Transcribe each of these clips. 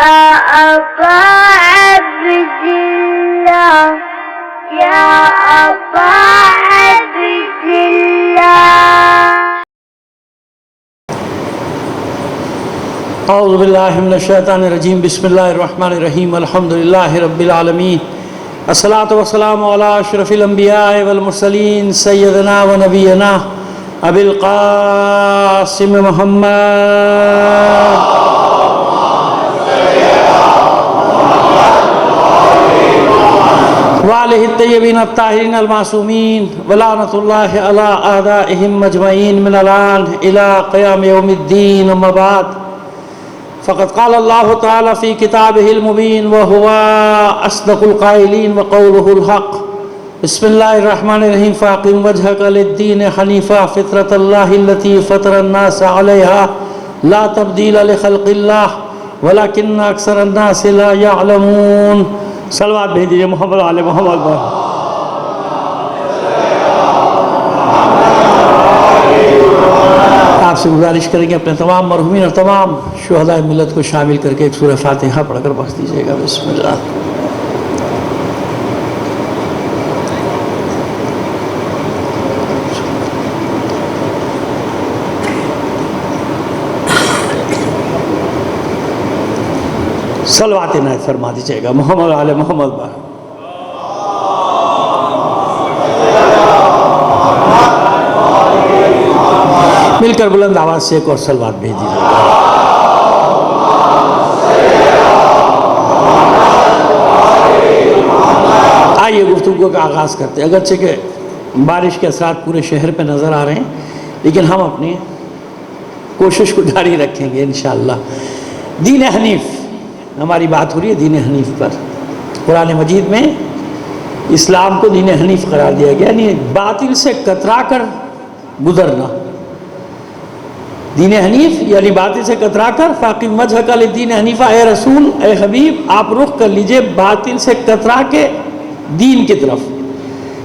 أبا عبد الله يا أبا عبد الله. اعوذ باللہ من الشیطان الرجیم. بسم اللہ الرحمن الرحیم. الحمد للہ رب العالمین. الصلاۃ والسلام علی اشرف الانبیاء والمرسلین سیدنا و نبینا ابی القاسم محمد وآلہ الطیبین الطاہرین المعصومین ولعنۃ اللہ علی اعدائہم اجمعین من الآن الی قیام یوم الدین. اما بعد فقد قال اللہ تعالی فی کتابہ المبین وہو اصدق القائلین وقولہ الحق. بسم اللہ الرحمن الرحیم. فاقم وجہک للدین حنیفا فطرۃ اللہ التی فطر الناس علیہا لا تبدیل لخلق اللہ ولکن اکثر الناس لا یعلمون. صلوات بھیج دیجیے محمد علی محمد پر. آپ سے گزارش کریں گے اپنے تمام مرحومین اور تمام شہداء ملت کو شامل کر کے ایک سورہ فاتحہ پڑھ کر بخش دیجیے گا. بسم اللہ. صلوات عنایت فرما دیجیے گا محمد علی محمد پر. مل کر بلند آواز سے ایک اور صلوات بھیج دیجیے گا. آئیے گفتگو کا آغاز کرتے ہیں. اگرچہ کہ بارش کے اثرات پورے شہر پہ نظر آ رہے ہیں لیکن ہم اپنی کوشش کو جاری رکھیں گے انشاءاللہ. دین حنیف ہماری بات ہو رہی ہے. دین حنیف پر قرآن مجید میں اسلام کو دین حنیف قرار دیا گیا، یعنی باطل سے کترا کر گزرنا. دین حنیف یعنی باطل سے کترا کر. فاقم وجہک للدین حنیفا، اے رسول اے حبیب آپ رخ کر لیجئے باطل سے کترا کے دین کی طرف،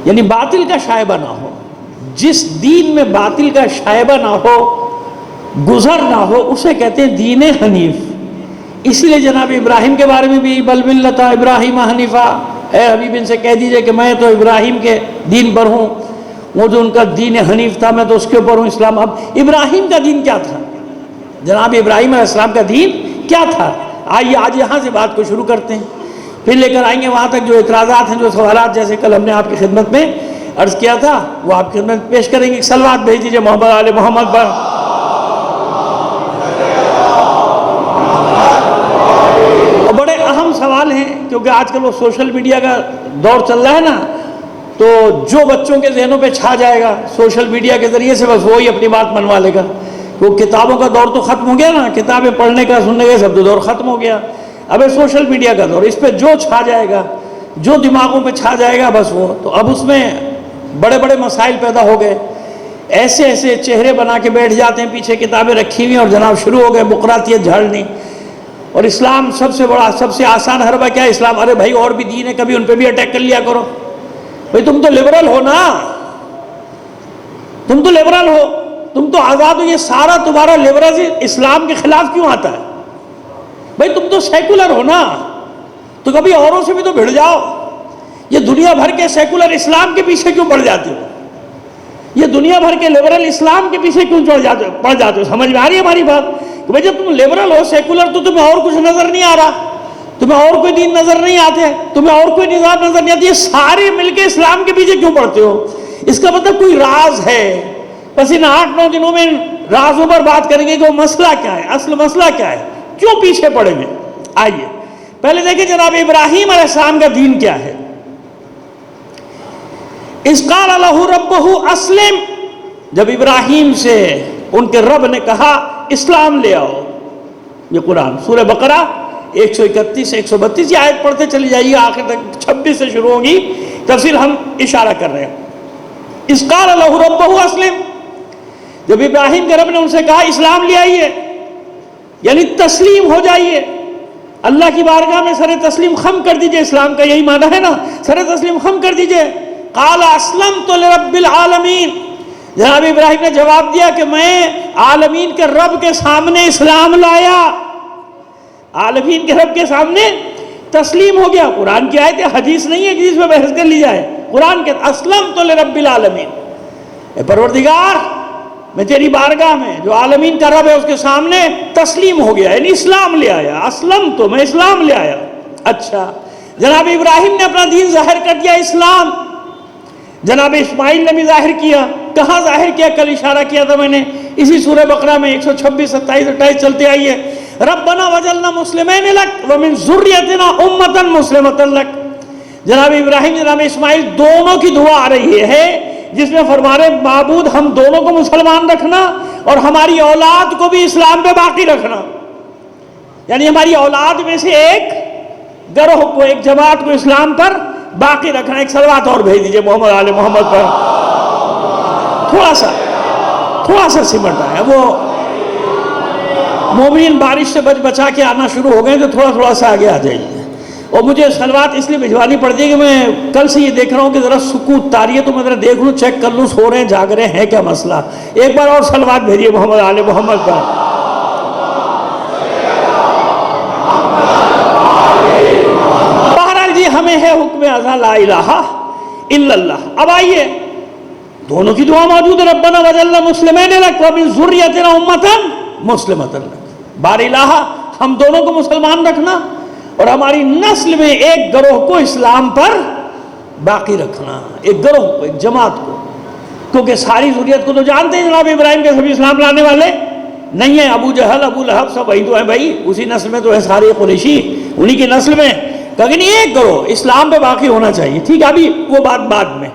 یعنی باطل کا شائبہ نہ ہو. جس دین میں باطل کا شائبہ نہ ہو، گزر نہ ہو، اسے کہتے ہیں دین حنیف. اسی لیے جناب ابراہیم کے بارے میں بھی بل ملت ابراہیم حنیفا، اے حبیب ان سے کہہ دیجئے کہ میں تو ابراہیم کے دین پر ہوں، وہ جو ان کا دین حنیف تھا میں تو اس کے اوپر ہوں اسلام. اب ابراہیم کا دین کیا تھا؟ جناب ابراہیم علیہ السلام کا دین کیا تھا؟ آئیے آج یہاں سے بات کو شروع کرتے ہیں، پھر لے کر آئیں گے وہاں تک جو اعتراضات ہیں، جو سوالات جیسے کل ہم نے آپ کی خدمت میں عرض کیا تھا وہ آپ کی خدمت میں پیش کریں گے. صلوات بھیج دیجئے محمد علی محمد پر. بڑے اہم سوال ہیں کیونکہ آج کل وہ سوشل میڈیا کا دور چل رہا ہے نا، تو جو بچوں کے ذہنوں پہ چھا جائے گا سوشل میڈیا کے ذریعے سے بس وہی اپنی بات منوا لے گا. وہ کتابوں کا دور تو ختم ہو گیا نا، کتابیں پڑھنے کا سننے کا سب دور ختم ہو گیا. اب سوشل میڈیا کا دور، اس پہ جو چھا جائے گا، جو دماغوں پہ چھا جائے گا بس وہ. تو اب اس میں بڑے بڑے مسائل پیدا ہو گئے. ایسے ایسے چہرے بنا کے بیٹھ جاتے ہیں، پیچھے کتابیں رکھی ہوئی ہیں اور جناب شروع ہو گئے بقراتیت جھاڑنی. اور اسلام سب سے بڑا سب سے آسان حربہ کیا ہے؟ اسلام. ارے بھائی اور بھی دین ہے، کبھی ان پہ بھی اٹیک کر لیا کرو. بھئی تم تو لبرل ہو نا، تم تو لبرل ہو، تم تو آزاد ہو. یہ سارا تمہارا لبرل اسلام کے خلاف کیوں آتا ہے؟ بھئی تم تو سیکولر ہو نا، تو کبھی اوروں سے بھی تو بھڑ جاؤ. یہ دنیا بھر کے سیکولر اسلام کے پیچھے کیوں پڑ جاتے ہو؟ یہ دنیا بھر کے لبرل اسلام کے پیچھے کیوں پڑ جاتے ہو؟ سمجھ میں آ رہی ہے ہماری بات؟ کہ بھئی جب تم لبرل ہو، سیکولر، تو تمہیں اور کچھ نظر نہیں آ رہا، تمہیں اور کوئی دین نظر نہیں آتے، تمہیں اور کوئی نظام نظر نہیں آتی. یہ سارے مل کے اسلام کے پیچھے کیوں پڑتے ہو؟ اس کا مطلب کوئی راز ہے. بس ان 8-9 دنوں میں رازوں پر بات کریں گے کہ وہ مسئلہ کیا ہے، اصل مسئلہ کیا ہے، کیوں پیچھے پڑے ہوئے. آئیے پہلے دیکھیں جناب ابراہیم علیہ السلام کا دین کیا ہے. اذ قال لہ ربہ اسلم، جب ابراہیم سے ان کے رب نے کہا اسلام لے آؤ. یہ قرآن سورہ بقرہ 131-132 یہ آیت پڑھتے چلی جائیے آخر تک. 26 سے شروع ہوگی تفصیل، ہم اشارہ کر رہے ہیں. اذ قال لہ ربہ اسلم، جب ابراہیم کے رب نے ان سے کہا اسلام لے آئیے، یعنی تسلیم ہو جائیے، اللہ کی بارگاہ میں سر تسلیم خم کر دیجئے. اسلام کا یہی معنی ہے نا، سر تسلیم خم کر دیجئے. قال اسلمت لرب العالمین، جناب ابراہیم نے جواب دیا کہ میں عالمین کے رب کے سامنے اسلام لایا. عالمین کے رب کے سامنے تسلیم ہو گیا. قرآن کی آیت ہے، حدیث نہیں ہے کہ جس میں بحث کر لی جائے. قرآن کے اسلمت لرب العالمین، اے پروردگار میں تیری بارگاہ میں جو عالمین کا رب ہے اس کے سامنے تسلیم ہو گیا، یعنی اسلام لے آیا. اسلم تو میں اسلام لے آیا. اچھا، جناب ابراہیم نے اپنا دین ظاہر کر دیا، اسلام. جناب اسماعیل نے بھی ظاہر کیا. کہاں ظاہر کیا؟ کل اشارہ کیا تھا میں نے، اسی سورہ بقرہ میں 126 27 28 چلتے آئیے. ربنا وجعلنا مسلمین لک ومن ذریتنا امۃ مسلمۃ لک. جناب ابراہیم جناب اسماعیل دونوں کی دعا آ رہی ہے جس میں فرما رہے معبود ہم دونوں کو مسلمان رکھنا اور ہماری اولاد کو بھی اسلام پہ باقی رکھنا. یعنی ہماری اولاد میں سے ایک گروہ کو، ایک جماعت کو اسلام پر باقی رکھنا. ایک صلوات اور بھیج دیجئے محمد آل محمد پر. تھوڑا سا سمٹ ہے وہ. مومنین بارش سے بچا کے آنا شروع ہو گئے تو تھوڑا سا آگے آ جائیے. اور مجھے صلوات اس لیے بھجوانی پڑتی ہے کہ میں کل سے یہ دیکھ رہا ہوں کہ ذرا سکوت طاری ہے، تو میں ذرا دیکھ لوں، چیک کر لوں سو رہے ہیں جاگ رہے ہیں کیا مسئلہ. ایک بار اور صلوات بھیجیے محمد آل محمد پر. بہرحال جی ہمیں ہے حکم ازا لا الہ الا اللہ. اب آئیے دونوں کی دعا موجود ہے. ربنا وجعلنا مسلمین لک ومن ذریتنا امۃ مسلمۃ لک. بار الہ ہم دونوں کو مسلمان رکھنا اور ہماری نسل میں ایک گروہ کو اسلام پر باقی رکھنا. ایک گروہ کو، ایک جماعت کو. کیونکہ ساری ذریت کو تو جانتے ہیں جناب ابراہیم کے سبھی اسلام لانے والے نہیں ہیں. ابو جہل ابو لہب سب وہی تو ہیں بھائی، اسی نسل میں تو ہے سارے قریشی، انہی کی نسل میں. کہ نہیں ایک گروہ اسلام پہ باقی ہونا چاہیے. ٹھیک ہے، ابھی وہ بات بعد میں.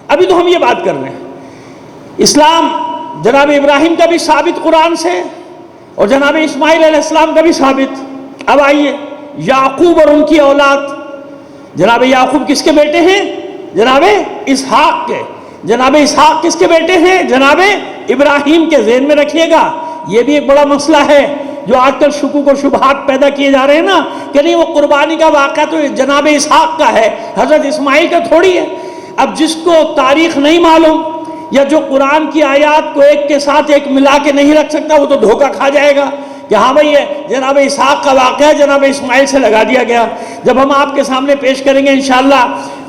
ابھی تو ہم یہ بات کر رہے ہیں اسلام جناب ابراہیم کا بھی ثابت قرآن سے اور جناب اسماعیل علیہ السلام کا بھی ثابت. اب آئیے یعقوب اور ان کی اولاد. جناب یعقوب کس کے بیٹے ہیں؟ جناب اسحاق کے. جناب اسحاق کس کے بیٹے ہیں؟ جناب ابراہیم کے. ذہن میں رکھیے گا یہ بھی ایک بڑا مسئلہ ہے جو آج کل شکوک اور شبہات پیدا کیے جا رہے ہیں نا کہ نہیں وہ قربانی کا واقعہ تو جناب اسحاق کا ہے، حضرت اسماعیل کا تھوڑی ہے. اب جس کو تاریخ نہیں معلوم یا جو قرآن کی آیات کو ایک کے ساتھ ایک ملا کے نہیں رکھ سکتا وہ تو دھوکہ کھا جائے گا کہ ہاں بھائی یہ جناب اسحاق کا واقعہ جناب اسماعیل سے لگا دیا گیا. جب ہم آپ کے سامنے پیش کریں گے انشاءاللہ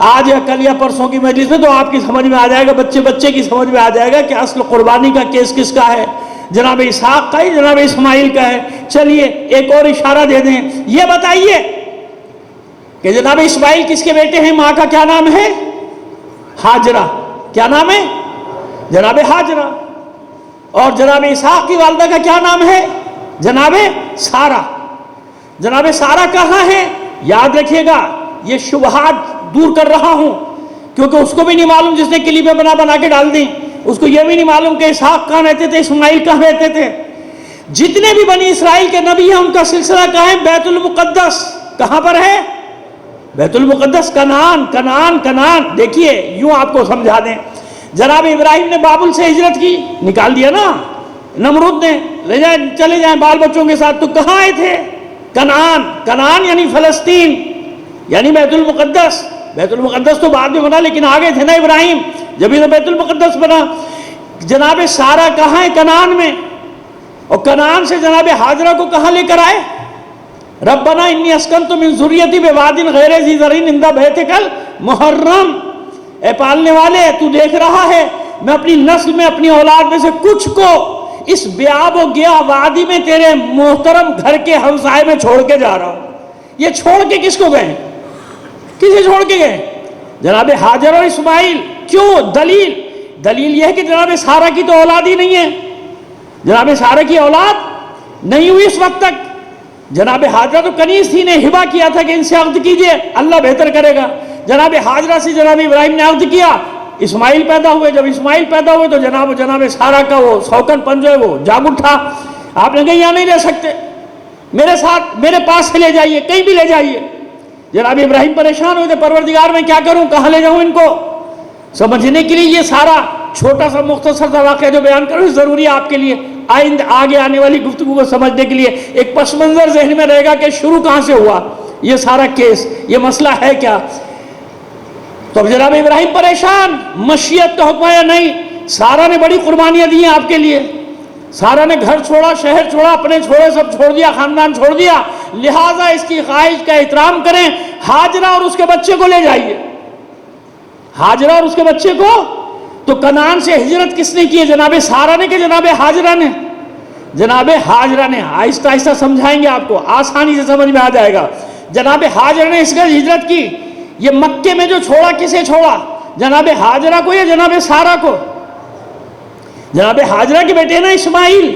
آج یا کل یا پرسوں کی مجلس میں تو آپ کی سمجھ میں آ جائے گا، بچے کی سمجھ میں آ جائے گا کہ اصل قربانی کا کیس کس کا ہے، جناب اسحاق کا ہے جناب اسماعیل کا ہے. چلیے ایک اور اشارہ دے دیں، یہ بتائیے کہ جناب اسماعیل کس کے بیٹے ہیں؟ ماں کا کیا نام ہے؟ ہاجرہ. کیا نام ہے؟ جناب ہاجرہ. اور جناب اسحاق کی والدہ کا کیا نام ہے؟ جناب سارہ. جناب سارہ کہاں ہے؟ یاد رکھیے گا یہ شبہات دور کر رہا ہوں کیونکہ اس کو بھی نہیں معلوم جس نے کلیپیں بنا کے ڈال دی، اس کو یہ بھی نہیں معلوم کہ اسحاق کہاں رہتے تھے، اسماعیل کہاں رہتے تھے. جتنے بھی بنی اسرائیل کے نبی ہیں ان کا سلسلہ کہاں ہے؟ بیت المقدس. کہاں پر ہے؟ بیت المقدس. کنعان. دیکھیے یوں آپ کو سمجھا دیں، جناب ابراہیم نے بابل سے ہجرت کی، نکال دیا نا نمرود نے، لے جائیں چلے جائیں بال بچوں کے ساتھ، تو کہاں آئے تھے؟ کنعان یعنی فلسطین، یعنی بیت المقدس. بیت المقدس تو بعد میں بنا لیکن آگے تھے نا ابراہیم، جبھی تو بیت المقدس بنا. جناب سارہ کہاں ہے؟ کنعان میں. اور کنعان سے جناب ہاجرہ کو کہاں لے کر آئے؟ ربنا انی اسکنت من ذریتی بواد غیر ذی زرع عند بیتک المحرم. اے پالنے والے تو دیکھ رہا ہے میں اپنی نسل میں اپنی اولاد میں سے کچھ کو اس بیاب و گیا وادی میں تیرے محترم گھر کے ہمسائے میں چھوڑ کے جا رہا ہوں. یہ چھوڑ کے کس کو گئے؟ کسے چھوڑ کے گئے؟ جناب ہاجر اور اسماعیل. کیوں؟ دلیل یہ ہے کہ جناب سارہ کی تو اولاد ہی نہیں ہے، جناب سارہ کی اولاد نہیں ہوئی اس وقت تک. جناب ہاجرہ تو کنیز تھی، نے ہبہ کیا تھا کہ ان سے عقد کیجئے اللہ بہتر کرے گا. جناب ہاجرہ سے جناب ابراہیم نے عقد کیا، اسماعیل پیدا ہوئے. جب اسماعیل پیدا ہوئے تو جناب سارہ کا وہ سوکن پن جو ہے وہ جاگ اٹھا. آپ نے کہا یہاں نہیں رہ سکتے، میرے ساتھ میرے پاس سے لے جائیے، کہیں بھی لے جائیے. جناب ابراہیم پریشان ہوئے تھے، پروردگار میں کیا کروں، کہاں لے جاؤں ان کو؟ سمجھنے کے لیے یہ سارا چھوٹا سا مختصر سا واقعہ جو بیان کروں ضروری ہے آپ کے لیے، آگے آنے والی گفتگو کو سمجھنے کے لیے ایک پس منظر ذہن میں رہے گا کہ شروع کہاں سے ہوا یہ سارا کیس، یہ مسئلہ ہے کیا. تو اب جناب ابراہیم پریشان، مشیت کا حکم ہے یا نہیں. سارہ نے بڑی قربانیاں دی ہیں آپ کے لیے، سارا نے گھر چھوڑا، شہر چھوڑا، اپنے چھوڑے، سب چھوڑ دیا، خاندان چھوڑ دیا، لہٰذا اس کی خواہش کا احترام کریں، ہاجرہ اور اس کے بچے کو لے جائیے، ہاجرہ اور اس کے بچے کو۔ تو کنعان سے ہجرت کس نے کی ہے؟ جناب سارا نے کہ جناب ہاجرہ نے؟ جناب ہاجرہ نے۔ آہستہ آہستہ سمجھائیں گے آپ کو، آسانی سے سمجھ میں آ جائے گا۔ جناب ہاجرہ نے اس کا ہجرت کی، یہ مکے میں جو چھوڑا کسے چھوڑا؟ جناب ہاجرہ کو یا جناب سارا کو؟ جناب ہاجرہ کے بیٹے نا اسماعیل،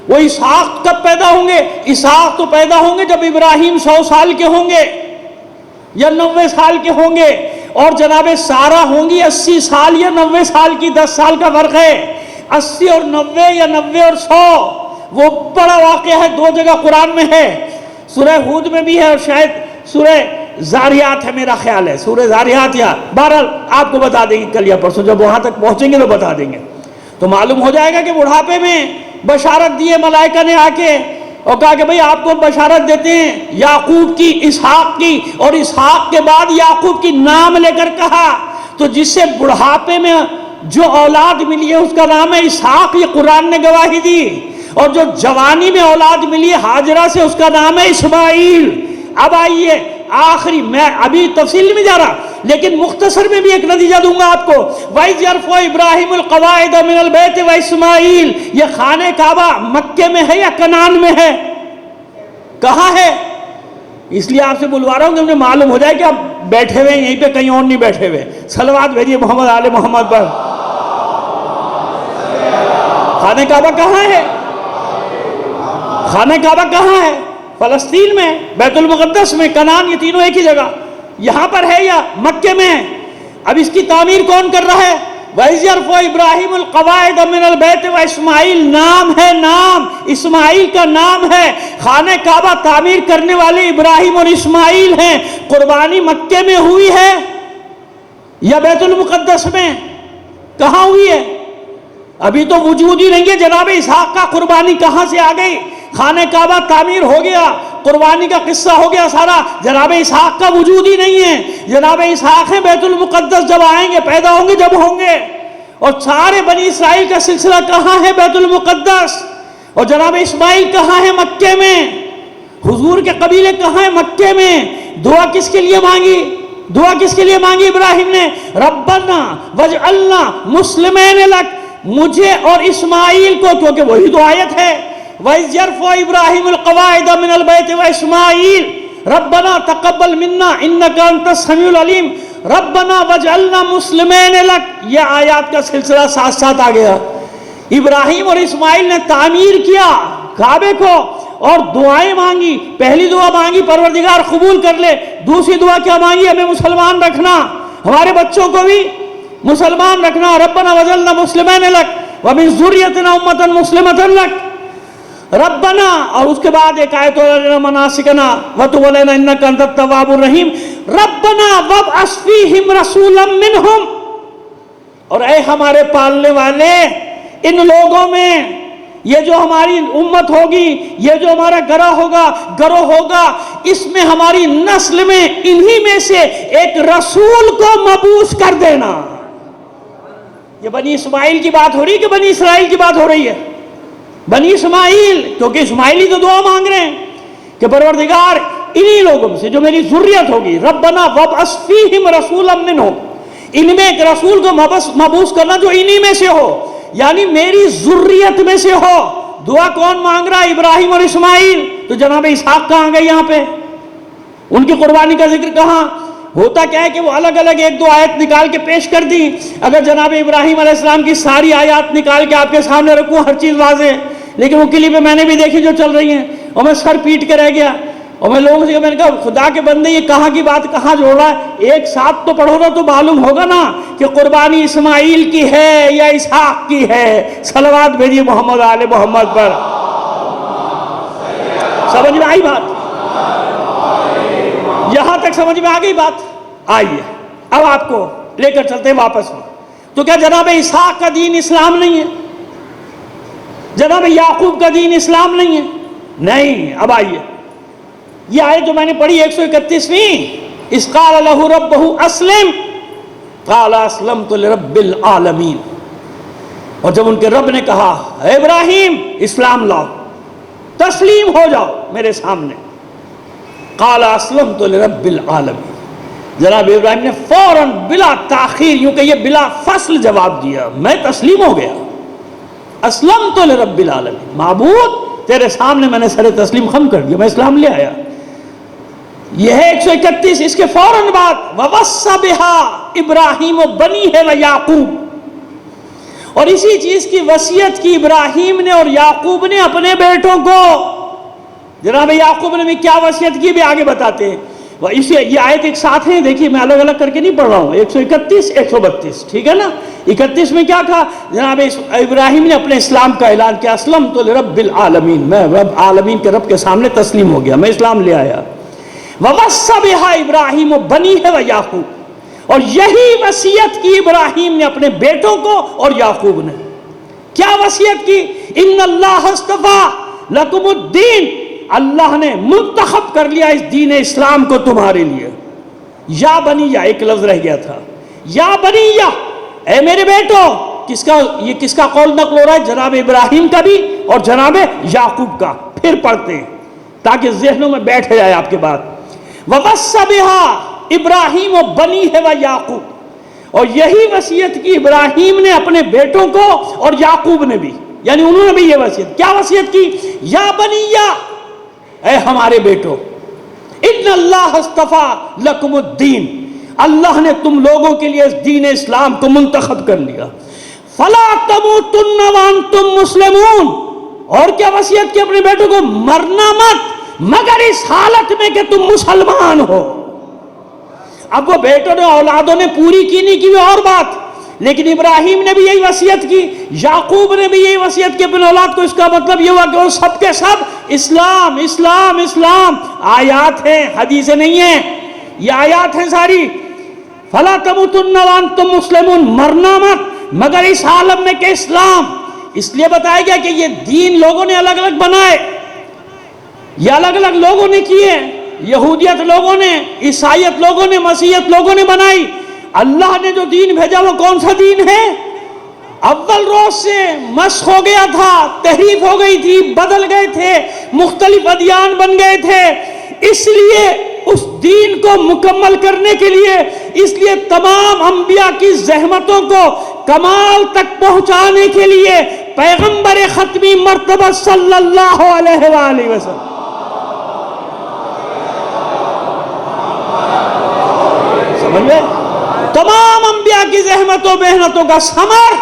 وہ اسحاق کب پیدا ہوں گے؟ اسحاق تو پیدا ہوں گے جب ابراہیم 100 سال کے ہوں گے یا 90 سال کے ہوں گے، اور جناب سارا ہوں گی 80 سال یا 90 سال کی، 10 سال کا فرق ہے۔ 80 اور 90 یا 90 اور 100، وہ بڑا واقعہ ہے، 2 جگہ قرآن میں ہے، سورہ ہود میں بھی ہے اور شاید سورہ زاریات ہے، میرا خیال ہے سورہ زاریات، یا بہرحال آپ کو بتا دیں گے کل یا پرسوں، جب وہاں تک پہنچیں گے تو بتا دیں گے، تو معلوم ہو جائے گا کہ بڑھاپے میں بشارت دیے ملائکہ نے آ کے، اور کہا کہ بھئی آپ کو بشارت دیتے ہیں یعقوب کی، اسحاق کی، اور اسحاق کے بعد یعقوب کی نام لے کر کہا۔ تو جس سے بڑھاپے میں جو اولاد ملی ہے اس کا نام ہے اسحاق، یہ قرآن نے گواہی دی، اور جو جوانی میں اولاد ملی ہے ہاجرہ سے اس کا نام ہے اسماعیل۔ اب آئیے آخری، میں ابھی تفصیل میں جا رہا لیکن مختصر میں بھی ایک نتیجہ دوں گا آپ کو۔ وَإِذْ يَرْفَعُ إِبْرَاهِيمُ الْقَوَاعِدَ مِنَ الْبَيْتِ وَإِسْمَاعِيلُ، یہ خانہ کعبہ مکے میں ہے یا کنعان میں ہے؟ کہاں ہے؟ اس لیے آپ سے بلوا رہا ہوں کہ مجھے معلوم ہو جائے کہ آپ بیٹھے ہوئے یہیں پہ، کہیں اور نہیں بیٹھے ہوئے۔ صلوات بھیجیے محمد آل محمد پر۔ خانہ کعبہ کہاں ہے؟ خانہ کعبہ کہاں ہے؟ فلسطین میں، بیت المقدس میں، کنعان، یہ تینوں ایک ہی جگہ، یہاں پر ہے یا مکے میں ہے؟ اب اس کی تعمیر کون کر رہا ہے؟ وَإِذْ يَرْفَعُ إِبْرَاهِيمُ الْقَوَاعِدَ مِنَ الْبَيْتِ وَإِسْمَاعِيلُ، نام ہے، نام اسماعیل کا نام ہے۔ خانہ کعبہ تعمیر کرنے والے ابراہیم اور اسماعیل ہیں۔ قربانی مکے میں ہوئی ہے یا بیت المقدس میں؟ کہاں ہوئی ہے؟ ابھی تو وجود ہی نہیں ہے۔ جناب اسحاق کا قربانی کہاں سے آ گئی؟ خانہ کعبہ تعمیر ہو گیا، قربانی کا قصہ ہو گیا سارا، جناب اسحاق کا وجود ہی نہیں ہے۔ جناب اسحاق ہیں بیت المقدس، جب آئیں گے، پیدا ہوں گے جب ہوں گے، اور سارے بنی اسرائیل کا سلسلہ کہاں ہے؟ بیت المقدس۔ اور جناب اسماعیل کہاں ہے؟ مکے میں۔ حضور کے قبیلے کہاں ہیں؟ مکے میں۔ دعا کس کے لیے مانگی؟ دعا کس کے لیے مانگی ابراہیم نے؟ ربنا وجعلنا مسلمین لک، مجھے اور اسماعیل کو، کیونکہ وہی تو آیت ہے، وَإِذْ يَرْفَعُ إِبْرَاهِيمُ الْقَوَاعِدَ مِنَ الْبَيْتِ وَإِسْمَاعِيلُ رَبَّنَا تَقَبَّلْ مِنَّا إِنَّكَ أَنْتَ السَّمِيعُ الْعَلِيمُ رَبَّنَا وَاجْعَلْنَا مُسْلِمَيْنِ لَكَ، یہ آیات کا سلسلہ ساتھ ساتھ آ گیا۔ ابراہیم اور اسماعیل نے تعمیر کیا کعبے کو اور دعائیں مانگی۔ پہلی دعا مانگی پروردگار قبول کر لے، دوسری دعا کیا مانگی؟ ہمیں مسلمان رکھنا، ہمارے بچوں کو بھی مسلمان رکھنا۔ ربنا وجعلنا مسلمین لک ومن ذریتنا امۃ مسلمۃ لک ربنا، اور اس کے بعد ایک آیت اور مناسکنا وتب علینا انک انت التواب الرحیم ربنا وابعث فیہم رسولا منہم، اور اے ہمارے پالنے والے ان لوگوں میں، یہ جو ہماری امت ہوگی، یہ جو ہمارا گروہ ہوگا، اس میں ہماری نسل میں انہی میں سے ایک رسول کو مبعوث کر دینا۔ یہ بنی اسماعیل کی بات ہو رہی ہے کہ بنی اسرائیل کی بات ہو رہی ہے؟ بنی اسماعیل، کیونکہ اسماعیلی تو دعا مانگ رہے ہیں کہ پروردگار انہی لوگوں سے جو میری ذریت ہوگی، ربنا وابعث فیہم رسولا منہم، ان میں ایک رسول کو مبعوث کرنا جو انہی میں سے ہو، یعنی میری ذریت میں سے ہو۔ دعا کون مانگ رہا ہے؟ ابراہیم اور اسماعیل۔ تو جناب اسحاق کہاں گئے؟ یہاں پہ ان کی قربانی کا ذکر کہاں؟ ہوتا کیا ہے کہ وہ الگ الگ ایک دو آیت نکال کے پیش کر دی۔ اگر جناب ابراہیم علیہ السلام کی ساری آیات نکال کے آپ کے سامنے رکھوں، ہر چیز واضح ہے، لیکن وہ کلپیں میں نے بھی دیکھی جو چل رہی ہیں، اور میں سر پیٹ کے رہ گیا، اور میں لوگوں سے میں نے کہا خدا کے بندے یہ کہاں کی بات کہاں جوڑ رہا ہے؟ ایک ساتھ تو پڑھو نا تو معلوم ہوگا نا کہ قربانی اسماعیل کی ہے یا اسحاق کی ہے۔ صلوات بھیجیے محمد آل محمد پر۔ سمجھ میں آئی بات؟ یہاں تک سمجھ میں آ گئی بات؟ آئیے اب آپ کو لے کر چلتے ہیں واپس میں۔ تو کیا جناب اسحاق کا دین اسلام نہیں ہے؟ جناب یعقوب کا دین اسلام نہیں ہے؟ نہیں۔ اب آئیے یہ آیت جو میں نے پڑھی 131ویں، اذ قال لہ ربہ اسلم قال اسلمت لرب العالمین، اور جب ان کے رب نے کہا اے ابراہیم اسلام لاؤ، تسلیم ہو جاؤ میرے سامنے، قال اسلمت لرب العالمین، جناب ابراہیم نے فوراً بلا تاخیر، یوں کہ یہ بلا فصل جواب دیا، میں تسلیم ہو گیا، اسلمت لرب العالمین، معبود تیرے سامنے میں نے سر تسلیم خم کر دیا، میں اسلام لے آیا۔ یہ ہے 131۔ اس کے فوراً بعد وَوَصَّى بِهَا ابراہیم بنیہ وَیعقوب، اور اسی چیز کی وصیت کی ابراہیم نے اور یعقوب نے اپنے بیٹوں کو۔ جناب یعقوب نے بھی کیا وصیت کی بھی آگے بتاتے ہیں، یہ آیت ایک ساتھ ہیں، دیکھیے میں الگ الگ کر کے نہیں پڑھ رہا ہوں، 131 132، ٹھیک ہے نا۔ 31 میں کیا کہا جناب ابراہیم نے اپنے اسلام کا اعلان کیا، اسلمت لرب العالمین، میں رب عالمین کے رب کے سامنے تسلیم ہو گیا، میں اسلام لے آیا۔ وَوَصَّى بِهَا ابراہیم بنیہ وَیعقوب، اور یہی وصیت کی ابراہیم نے اپنے بیٹوں کو اور یعقوب نے۔ کیا وصیت کی؟ ان اللہ اصطفیٰ لکم الدین، اللہ نے منتخب کر لیا اس دین اسلام کو تمہارے لیے۔ یا بنیہ، ایک لفظ رہ گیا تھا، یا بنیہ، اے میرے بیٹو۔ یہ کس کا قول نقل ہو رہا ہے؟ جناب ابراہیم کا بھی اور جناب یعقوب کا۔ پھر پڑھتے ہیں تاکہ ذہنوں میں بیٹھ جائے آپ کے بات۔ وَوَصَّى بِهَا ابراہیم بنیہ وَیعقوب، اور یہی وصیت کی ابراہیم نے اپنے بیٹوں کو اور یعقوب نے بھی، یعنی انہوں نے بھی یہ وصیت۔ کیا وصیت کی؟ یا بنیہ، اے ہمارے بیٹو، ان اللہ اصطفیٰ لکم الدین، اللہ نے تم لوگوں کے لیے اس دین اسلام کو منتخب کر لیا۔ فلا تموتن وانتم مسلمون، اور کیا وصیت کی اپنے بیٹوں کو؟ مرنا مت مگر اس حالت میں کہ تم مسلمان ہو۔ اب وہ بیٹوں نے اولادوں نے پوری کی نہیں کی اور بات، لیکن ابراہیم نے بھی یہی وصیت کی، یعقوب نے بھی یہی وصیت کی اپنے اولاد کو۔ اس کا مطلب یہ ہوا کہ وہ سب کے سب اسلام اسلام اسلام۔ آیات ہیں، حدیثیں نہیں ہیں، یہ آیات ہیں ساری۔ فلا تموتن وانتم مسلمون، مرنا مت مگر اس عالم میں کہ اسلام۔ اس لیے بتایا گیا کہ یہ دین لوگوں نے الگ الگ بنائے، یہ الگ الگ لوگوں نے کیے، یہودیت لوگوں نے، عیسائیت لوگوں نے، مسیحیت لوگوں نے بنائی۔ اللہ نے جو دین بھیجا وہ کون سا دین ہے؟ اول روز سے مسخ ہو گیا تھا، تحریف ہو گئی تھی، بدل گئے تھے، مختلف ادیان بن گئے تھے۔ اس لیے اس دین کو مکمل کرنے کے لیے، اس لیے تمام انبیاء کی زحمتوں کو کمال تک پہنچانے کے لیے پیغمبر ختمی مرتبہ صلی اللہ علیہ وآلہ وسلم، سمجھ گئے؟ تمام انبیاء کی زحمتوں محنتوں کا ثمر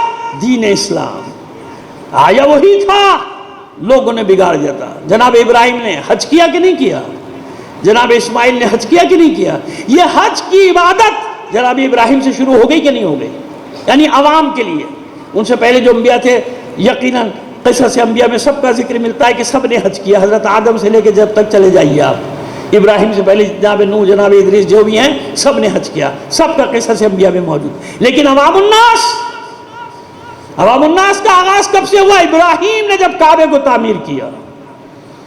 دین اسلام آیا وہی تھا، لوگوں نے بگاڑ دیا تھا۔ جناب ابراہیم نے حج کیا کہ نہیں کیا؟ جناب اسماعیل نے حج کیا کہ نہیں کیا؟ یہ حج کی عبادت جناب ابراہیم سے شروع ہو گئی کہ نہیں ہو گئی؟ یعنی عوام کے لیے، ان سے پہلے جو انبیاء تھے، یقیناً قصص انبیاء میں سب کا ذکر ملتا ہے کہ سب نے حج کیا، حضرت آدم سے لے کے جب تک چلے جائیے آپ، ابراہیم سے پہلے جناب نوح، جناب ادریس، جو بھی ہیں سب نے حج کیا، سب کا قصص انبیاء میں موجود۔ لیکن عوام الناس کا آغاز کب سے ہوا؟ ابراہیم نے جب کعبے کو تعمیر کیا،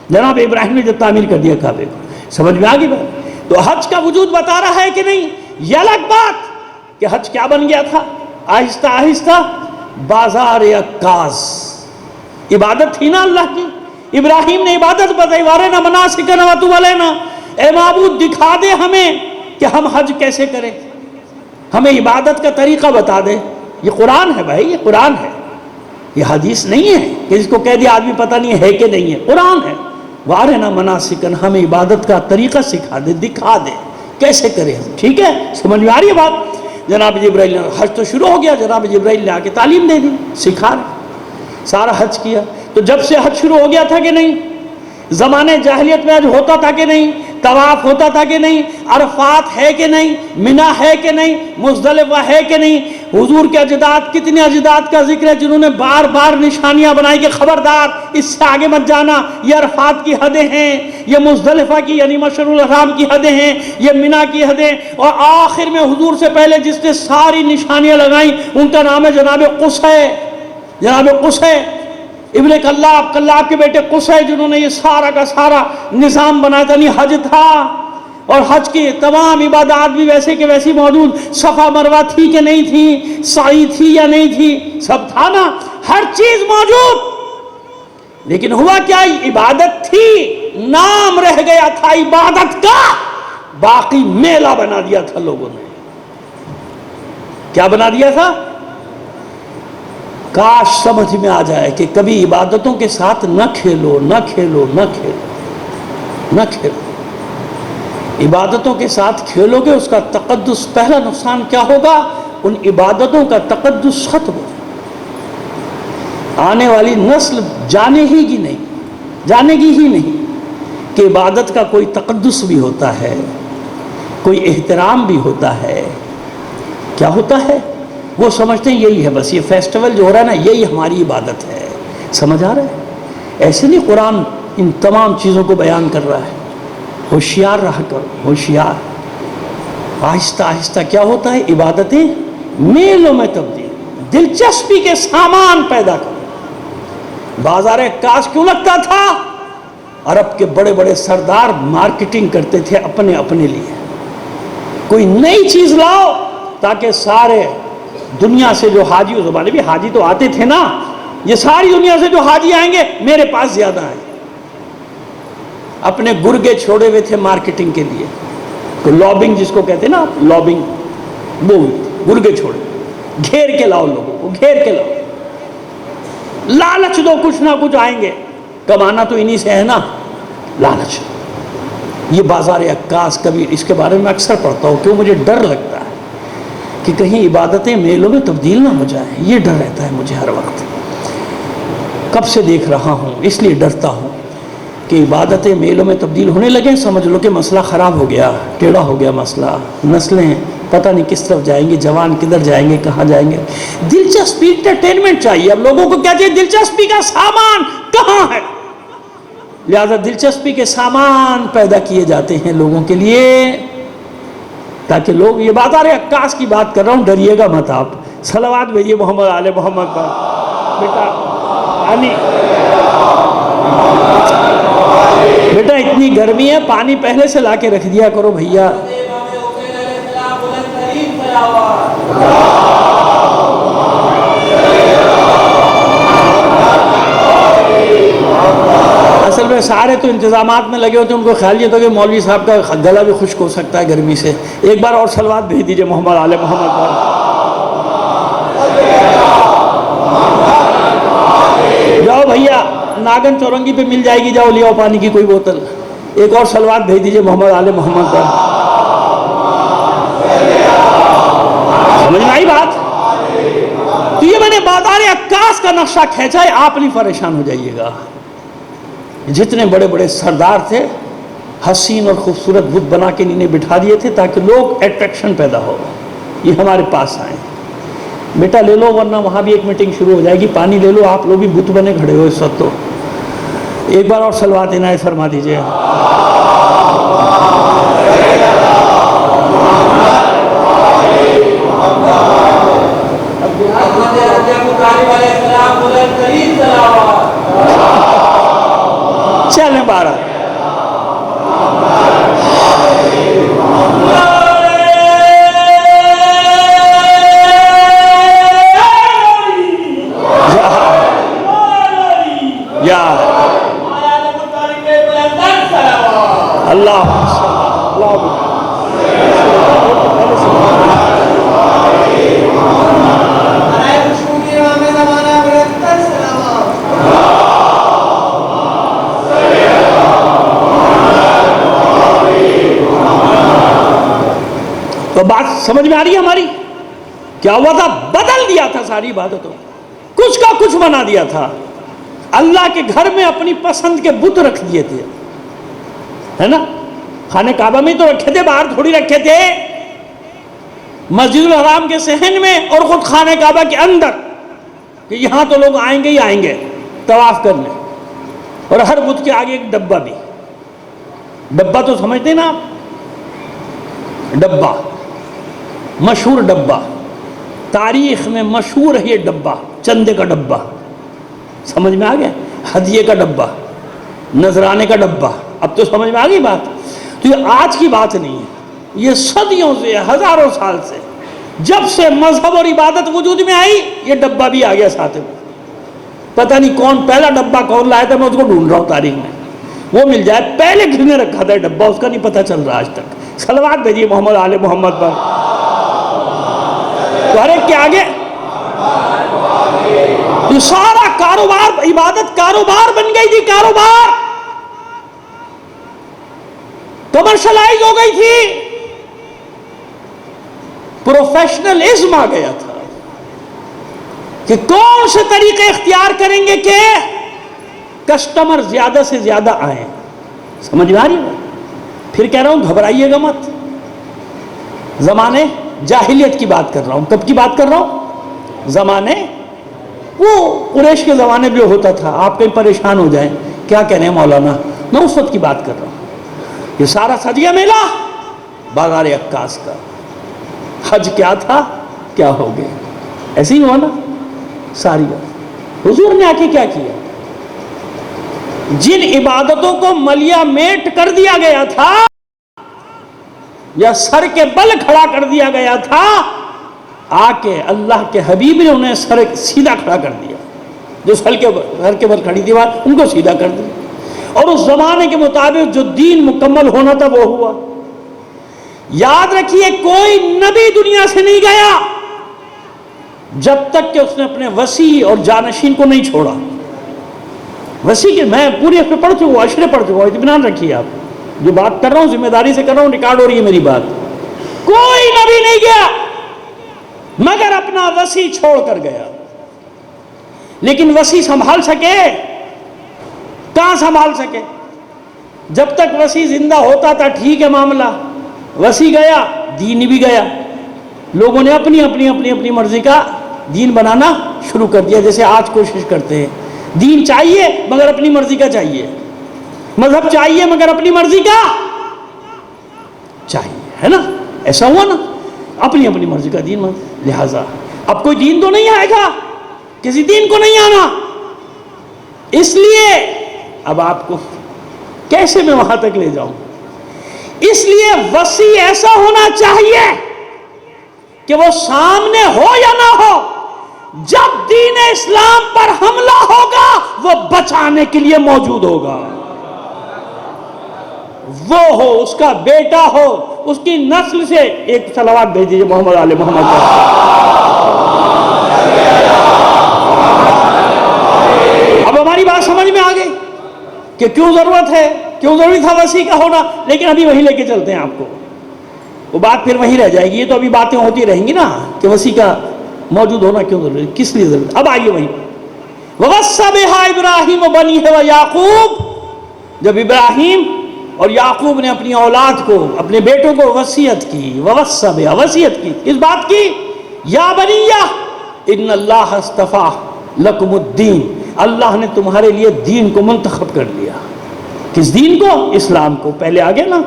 جناب ابراہیم نے جب تعمیر کر دیا کعبے کو۔ سمجھ میں آ گئی بات؟ تو حج کا وجود بتا رہا ہے کہ نہیں؟ یہ الگ بات کہ حج کیا بن گیا تھا، آہستہ آہستہ بازار عکاظ، عبادت تھی نا اللہ کی۔ ابراہیم نے عبادت بتائی، وارنا مناسکنا وتب علینا، اے معبود دکھا دے ہمیں کہ ہم حج کیسے کریں، ہمیں عبادت کا طریقہ بتا دے۔ یہ قرآن ہے بھائی، یہ قرآن ہے، یہ حدیث نہیں ہے کہ جس کو کہہ دیا آدمی پتہ نہیں ہے کہ نہیں ہے، قرآن ہے۔ وارنا مناسکنا، ہمیں عبادت کا طریقہ سکھا دے، دکھا دے کیسے کریں ہم، ٹھیک ہے؟ سمجھ میں آ رہی ہے بات؟ جناب جبرائیل نے حج تو شروع ہو گیا، جناب جبرائیل نے آ کے تعلیم دے دی، سکھا رہے، سارا حج کیا۔ تو جب سے حج شروع ہو گیا تھا کہ نہیں؟ زمانے جاہلیت میں حج ہوتا تھا کہ نہیں؟ طواف ہوتا تھا کہ نہیں؟ عرفات ہے کہ نہیں؟ منی ہے کہ نہیں؟ مزدلفہ ہے کہ نہیں؟ حضور کے اجداد، کتنے اجداد کا ذکر ہے جنہوں نے بار بار نشانیاں بنائی کہ خبردار اس سے آگے مت جانا، یہ عرفات کی حدیں ہیں، یہ مزدلفہ کی یعنی مشعر الحرام کی حدیں ہیں، یہ منی کی حدیں۔ اور آخر میں حضور سے پہلے جس نے ساری نشانیاں لگائیں ان کا نام ہے جناب قصی، جناب قصی ابن کلاب کے بیٹے قصی، جنہوں نے یہ سارا کا سارا نظام بنایا تھا۔ نہیں حج تھا، اور حج کی تمام عبادات بھی ویسے کہ ویسی موجود. صفا مروہ تھی کہ نہیں تھی, سعی تھی یا نہیں تھی, سب تھا نا, ہر چیز موجود. لیکن ہوا کیا, عبادت تھی, نام رہ گیا تھا عبادت کا, باقی میلہ بنا دیا تھا لوگوں نے. کیا بنا دیا تھا؟ کاش سمجھ میں آ جائے کہ کبھی عبادتوں کے ساتھ نہ کھیلو, نہ کھیلو, نہ کھیلو, نہ کھیلو. عبادتوں کے ساتھ کھیلو گے, اس کا تقدس, پہلا نقصان کیا ہوگا, ان عبادتوں کا تقدس ختم ہو. آنے والی نسل جانے ہی گی نہیں کہ عبادت کا کوئی تقدس بھی ہوتا ہے, کوئی احترام بھی ہوتا ہے. کیا ہوتا ہے؟ وہ سمجھتے ہیں یہی ہے بس, یہ فیسٹیول جو ہو رہا ہے نا, یہی ہماری عبادت ہے. سمجھ آ رہا ہے؟ ایسے نہیں قرآن ان تمام چیزوں کو بیان کر رہا ہے. ہوشیار رہا کرو, ہوشیار. آہستہ آہستہ کیا ہوتا ہے, عبادتیں میلوں میں تبدیل, دلچسپی کے سامان پیدا کرو. بازار عکاس کیوں لگتا تھا؟ عرب کے بڑے بڑے سردار مارکیٹنگ کرتے تھے اپنے لیے. کوئی نئی چیز لاؤ تاکہ سارے دنیا سے جو حاجی, اس زمانے بھی حاجی تو آتے تھے نا, یہ ساری دنیا سے جو حاجی آئیں گے میرے پاس زیادہ آئیں. اپنے گرگے چھوڑے ہوئے تھے مارکیٹنگ کے لیے, تو لابنگ جس کو کہتے ہیں نا, لابنگ, وہ گرگے چھوڑے, گھیر کے لاؤ لوگوں کو, گھیر کے لاؤ, لالچ دو, کچھ نہ کچھ آئیں گے, کمانا تو انہی سے ہے نا, لالچ. یہ بازار عکاس, کبھی اس کے بارے میں اکثر پڑھتا ہوں, کیوں مجھے ڈر لگتا ہے کہ کہیں عبادتیں میلوں میں تبدیل نہ ہو جائیں. یہ ڈر رہتا ہے مجھے ہر وقت, کب سے دیکھ رہا ہوں, اس لیے ڈرتا ہوں کہ عبادتیں میلوں میں تبدیل ہونے لگیں, سمجھ لو کہ مسئلہ خراب ہو گیا, ٹیڑھا ہو گیا مسئلہ. نسلیں پتہ نہیں کس طرف جائیں گی, جوان کدھر جائیں گے, کہاں جائیں گے. دلچسپی, انٹرٹینمنٹ چاہیے. اب لوگوں کو کیا چاہیے, دلچسپی کا سامان کہاں ہے. لہذا دلچسپی کے سامان پیدا کیے جاتے ہیں لوگوں کے لیے, تاکہ لوگ, یہ بازار عکاس کی بات کر رہا ہوں, ڈریے گا مت آپ. صلوات بھیجیے محمد آل محمد پر. بیٹا اتنی گرمی ہے, پانی پہلے سے لا کے رکھ دیا کرو بھیا. اصل میں سارے تو انتظامات میں لگے ہوتے ہیں, ان کو خیال یہ تھا کہ مولوی صاحب کا گلا بھی خشک ہو سکتا ہے گرمی سے. ایک بار اور صلوات بھیج دیجئے محمد آل محمد پر. جاؤ بھیا, ناگن چورنگی پہ مل جائے گی, جاؤ لے آؤ پانی کی کوئی بوتل. ایک اور صلوات بھیج دیجئے محمد آل محمد پر. سمجھ میں آئی بات؟ تو یہ میں نے بازار عکاس کا نقشہ کھینچا ہے, آپ نہیں پریشان ہو جائیے گا. جتنے بڑے بڑے سردار تھے, حسین اور خوبصورت بت بنا کے انہیں بٹھا دیے تھے تاکہ لوگ اٹریکشن پیدا ہو, یہ ہمارے پاس آئیں. بیٹا لے لو, ورنہ وہاں بھی ایک میٹنگ شروع ہو جائے گی. پانی لے لو, آپ لوگ بھی بت بنے کھڑے ہو اس وقت. تو ایک بار اور صلوات عنایت فرما دیجئے. چلیں بارہ. تو بات سمجھ میں آ رہی ہے ہماری؟ کیا ہوا تھا؟ بدل دیا تھا ساری عبادتوں, کچھ کا کچھ بنا دیا تھا. اللہ کے گھر میں اپنی پسند کے بت رکھ دیے تھے, ہے نا. خانہ کعبہ میں تو رکھے تھے, باہر تھوڑی رکھے تھے. مسجد الحرام کے صحن میں اور خود خانہ کعبہ کے اندر, کہ یہاں تو لوگ آئیں گے ہی آئیں گے طواف کرنے. اور ہر بت کے آگے ایک ڈبہ بھی. ڈبہ تو سمجھتے ہیں نا آپ, ڈبہ, مشہور ڈبہ, تاریخ میں مشہور ہے یہ ڈبہ. چندے کا ڈبہ, سمجھ میں آ گیا, ہدیے کا ڈبہ, نذرانے کا ڈبہ. اب تو سمجھ میں آ گئی بات. تو یہ آج کی بات نہیں ہے، یہ صدیوں سے، ہزاروں سال سے، جب سے مذہب اور عبادت وجود میں آئی یہ ڈبہ بھی آ گیا ساتھ میں۔ پتہ نہیں کون پہلا ڈبہ کون لایا تھا، میں اس کو ڈھونڈ رہا ہوں تاریخ میں، وہ مل جائے۔ پہلے گھر میں رکھا تھا ڈبہ، اس کا نہیں پتہ چل رہا آج تک۔ صلوات بھیجیے محمد آل محمد پر۔ تو ہر ایک کے آگے تو سارا کاروبار، عبادت کاروبار بن گئی تھی، کاروبار کمرشلائز ہو گئی تھی، پروفیشنلزم آ گیا تھا کہ کون سے طریقے اختیار کریں گے کہ کسٹمر زیادہ سے زیادہ آئیں۔ سمجھ میں آ رہی ہے؟ پھر کہہ رہا ہوں گھبرائیے گا مت، زمانے جاہلیت کی بات کر رہا ہوں۔ کب کی بات کر رہا ہوں؟ زمانے وہ قریش کے زمانے میں جو ہوتا تھا، آپ کہیں پریشان ہو جائیں کیا کہہ رہے ہیں مولانا، میں اس وقت کی بات کر رہا ہوں۔ یہ سارا سج گیا میلہ بازار عکاس کا۔ حج کیا تھا کیا ہو گیا، ایسے ہی ہوا نا ساری بات۔ حضور نے آ کے کیا کیا؟ جن عبادتوں کو ملیا میٹ کر دیا گیا تھا یا سر کے بل کھڑا کر دیا گیا تھا، آ کے اللہ کے حبیب نے انہیں سر سیدھا کھڑا کر دیا۔ جو سر کے بل کھڑی دیوار ان کو سیدھا کر دیا، اور اس زمانے کے مطابق جو دین مکمل ہونا تھا وہ ہوا۔ یاد رکھیے کوئی نبی دنیا سے نہیں گیا جب تک کہ اس نے اپنے وسیع اور جانشین کو نہیں چھوڑا۔ وسیع کے میں پوری اس پہ پڑھ چکا ہوں، اشرے پڑھ چکا ہوں، اطمینان رکھیے۔ آپ جو بات کر رہا ہوں ذمہ داری سے کر رہا ہوں، ریکارڈ ہو رہی ہے میری بات۔ کوئی نبی نہیں گیا مگر اپنا وسیع چھوڑ کر گیا، لیکن وسیع سنبھال سکے؟ کہاں سنبھال سکے؟ جب تک وسیع زندہ ہوتا تھا ٹھیک ہے معاملہ، وسیع گیا دین بھی گیا، لوگوں نے اپنی اپنی مرضی کا دین بنانا شروع کر دیا۔ جیسے آج کوشش کرتے ہیں دین چاہیے مگر اپنی مرضی کا چاہیے، مذہب چاہیے مگر اپنی مرضی کا چاہیے، ہے نا؟ ایسا ہوا نا، اپنی مرضی کا دین۔ لہذا اب کوئی دین تو نہیں آئے گا، کسی دین کو نہیں آنا، اس لیے اب آپ کو کیسے میں وہاں تک لے جاؤں؟ اس لیے وسیع ایسا ہونا چاہیے کہ وہ سامنے ہو یا نہ ہو، جب دین اسلام پر حملہ ہوگا وہ بچانے کے لیے موجود ہوگا۔ وہ ہو، اس کا بیٹا ہو، اس کی نسل سے ایک صلوات بھیج دیجیے محمد آل محمد پر۔ اب ہماری بات سمجھ میں آ گئی کہ کیوں ضرورت ہے، کیوں ضروری تھا وسیع کا ہونا، لیکن ابھی وہیں لے کے چلتے ہیں آپ کو، وہ بات پھر وہیں رہ جائے گی۔ یہ تو ابھی باتیں ہوتی رہیں گی نا کہ وسیع کا موجود ہونا کیوں ضروری ہے، کس لیے ضروری ہے۔ اب آئیے وہیں وَوَصَّى بِهَا إِبْرَاهِيمُ بَنِيهِ وَيَعْقُوبُ، جب ابراہیم اور یعقوب نے اپنی اولاد کو، اپنے بیٹوں کو وصیت کی، وَوَصَّى بِهَا، وصیت کی، اس بات کی یا بنیہ ان اللہ اصطفیٰ لکم الدین، اللہ نے تمہارے لیے دین کو منتخب کر لیا۔ کس دین کو؟ اسلام کو۔ پہلے آ گیا نا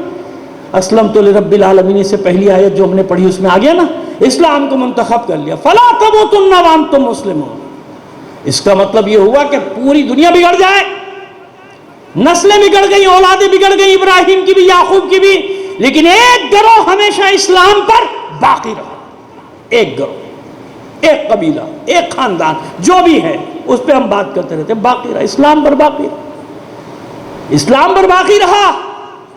اسلمت لرب العالمین سے پہلی آیت جو ہم نے پڑھی اس میں آ گیا نا، اسلام کو منتخب کر لیا۔ فلا تموتن وانتم مسلمون، اس کا مطلب یہ ہوا کہ پوری دنیا بگڑ جائے، نسلیں بگڑ گئی، اولادیں بگڑ گئی، ابراہیم کی بھی یعقوب کی بھی، لیکن ایک گروہ ہمیشہ اسلام پر باقی رہا۔ ایک گروہ، ایک قبیلہ، ایک خاندان، جو بھی ہے اس پہ ہم بات کرتے رہتے ہیں، باقی رہا، اسلام پر باقی رہا، اسلام پر باقی رہا۔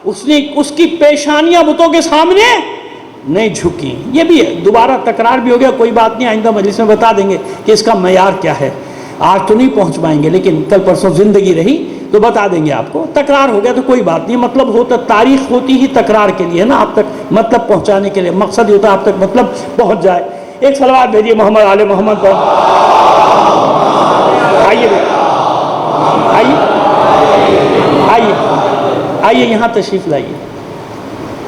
اس کی پیشانیاں بتوں کے سامنے نہیں جھکی۔ یہ بھی ہے، دوبارہ تکرار بھی ہو گیا، کوئی بات نہیں، آئندہ مجلس میں بتا دیں گے کہ اس کا معیار کیا ہے۔ آج تو نہیں پہنچ پائیں گے، لیکن کل پرسوں زندگی رہی تو بتا دیں گے آپ کو۔ تکرار ہو گیا تو کوئی بات نہیں، مطلب ہوتا، تاریخ ہوتی ہی تکرار کے لیے نا، آپ تک مطلب پہنچانے کے لیے، مقصد یہ ہوتا آپ تک مطلب پہنچ جائے۔ ایک صلوات بھیجیے محمد آل محمد پر۔ آئیے آئیے آئیے یہاں تشریف لائیے۔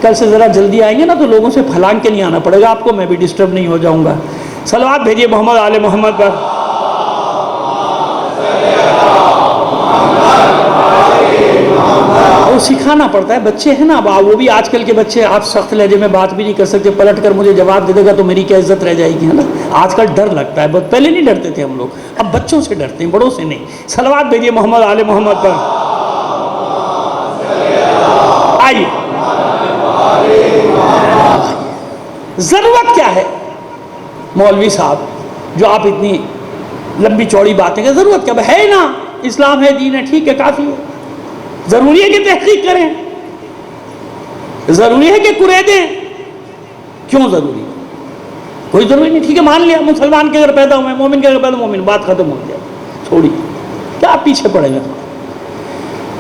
کل سے ذرا جلدی آئیں گے نا تو لوگوں سے پھلانگ کے نہیں آنا پڑے گا آپ کو، میں بھی ڈسٹرب نہیں ہو جاؤں گا۔ صلوات بھیجیے محمد آل محمد پر۔ وہ سکھانا پڑتا ہے، بچے ہیں نا، وہ بھی آج کل کے بچے، آپ سخت لہجے میں بات بھی نہیں کر سکتے، پلٹ کر مجھے جواب دے دے گا تو میری کیا عزت رہ جائے گی، ہے نا۔ آج کل ڈر لگتا ہے، پہلے نہیں ڈرتے تھے ہم لوگ، اب بچوں سے ڈرتے ہیں، بڑوں سے نہیں۔ صلوات بھیجیے محمد آل محمد پر۔ آئیے ضرورت کیا ہے مولوی صاحب جو آپ اتنی لمبی چوڑی باتیں کریں؟ ضرورت کیا ہے نا، اسلام ہے، دین ہے، ٹھیک ہے، کافی ہے۔ ضروری ہے کہ تحقیق کریں؟ ضروری ہے کہ قریدیں؟ کیوں ضروری ہے؟ کوئی ضروری نہیں، ٹھیک ہے، مان لیا مسلمان کے گھر پیدا ہوئے، مومن کے گھر پیدا مومن، بات ختم ہو گیا، تھوڑی کیا پیچھے پڑے گا،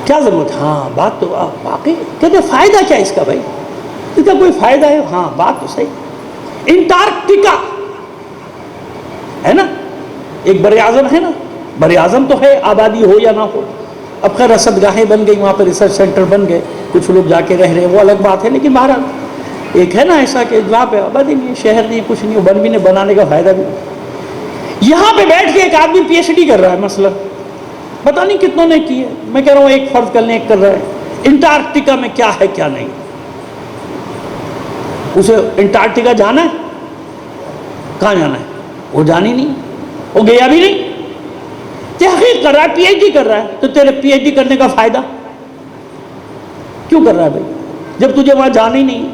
کیا ضرورت؟ ہاں بات تو واقعی کہتے فائدہ کیا اس کا بھائی، اس کا کوئی فائدہ ہے؟ ہاں بات تو صحیح۔ انٹارکٹیکا ہے نا، ایک بر اعظم ہے نا، بر اعظم تو ہے، آبادی ہو یا نہ ہو، اب خیر رصد گاہیں بن گئی، وہاں پہ ریسرچ سینٹر بن گئے، کچھ لوگ جا کے رہ رہے ہیں، وہ الگ بات ہے، لیکن بہرحال ایک ہے نا ایسا کہ وہاں پہ آبادی نہیں، شہر نہیں، کچھ نہیں، بن بھی نہیں، بنانے کا فائدہ بھی نہیں۔ یہاں پہ بیٹھ کے ایک آدمی پی ایچ ڈی کر رہا ہے، مثلا پتہ نہیں کتنوں نے کی ہے، میں کہہ رہا ہوں ایک فرض کر لیں ایک کر رہا ہے، انٹارکٹیکا میں کیا ہے کیا نہیں، اسے انٹارکٹیکا جانا ہے؟ کہاں جانا ہے؟ وہ جان ہی نہیں، وہ گیا بھی نہیں، تحقیق کر رہا ہے، پی ایچ ڈی کر رہا ہے، تو تیرے پی ایچ ڈی کرنے کا فائدہ کیوں کر رہا ہے بھائی جب تجھے وہاں جانا ہی نہیں؟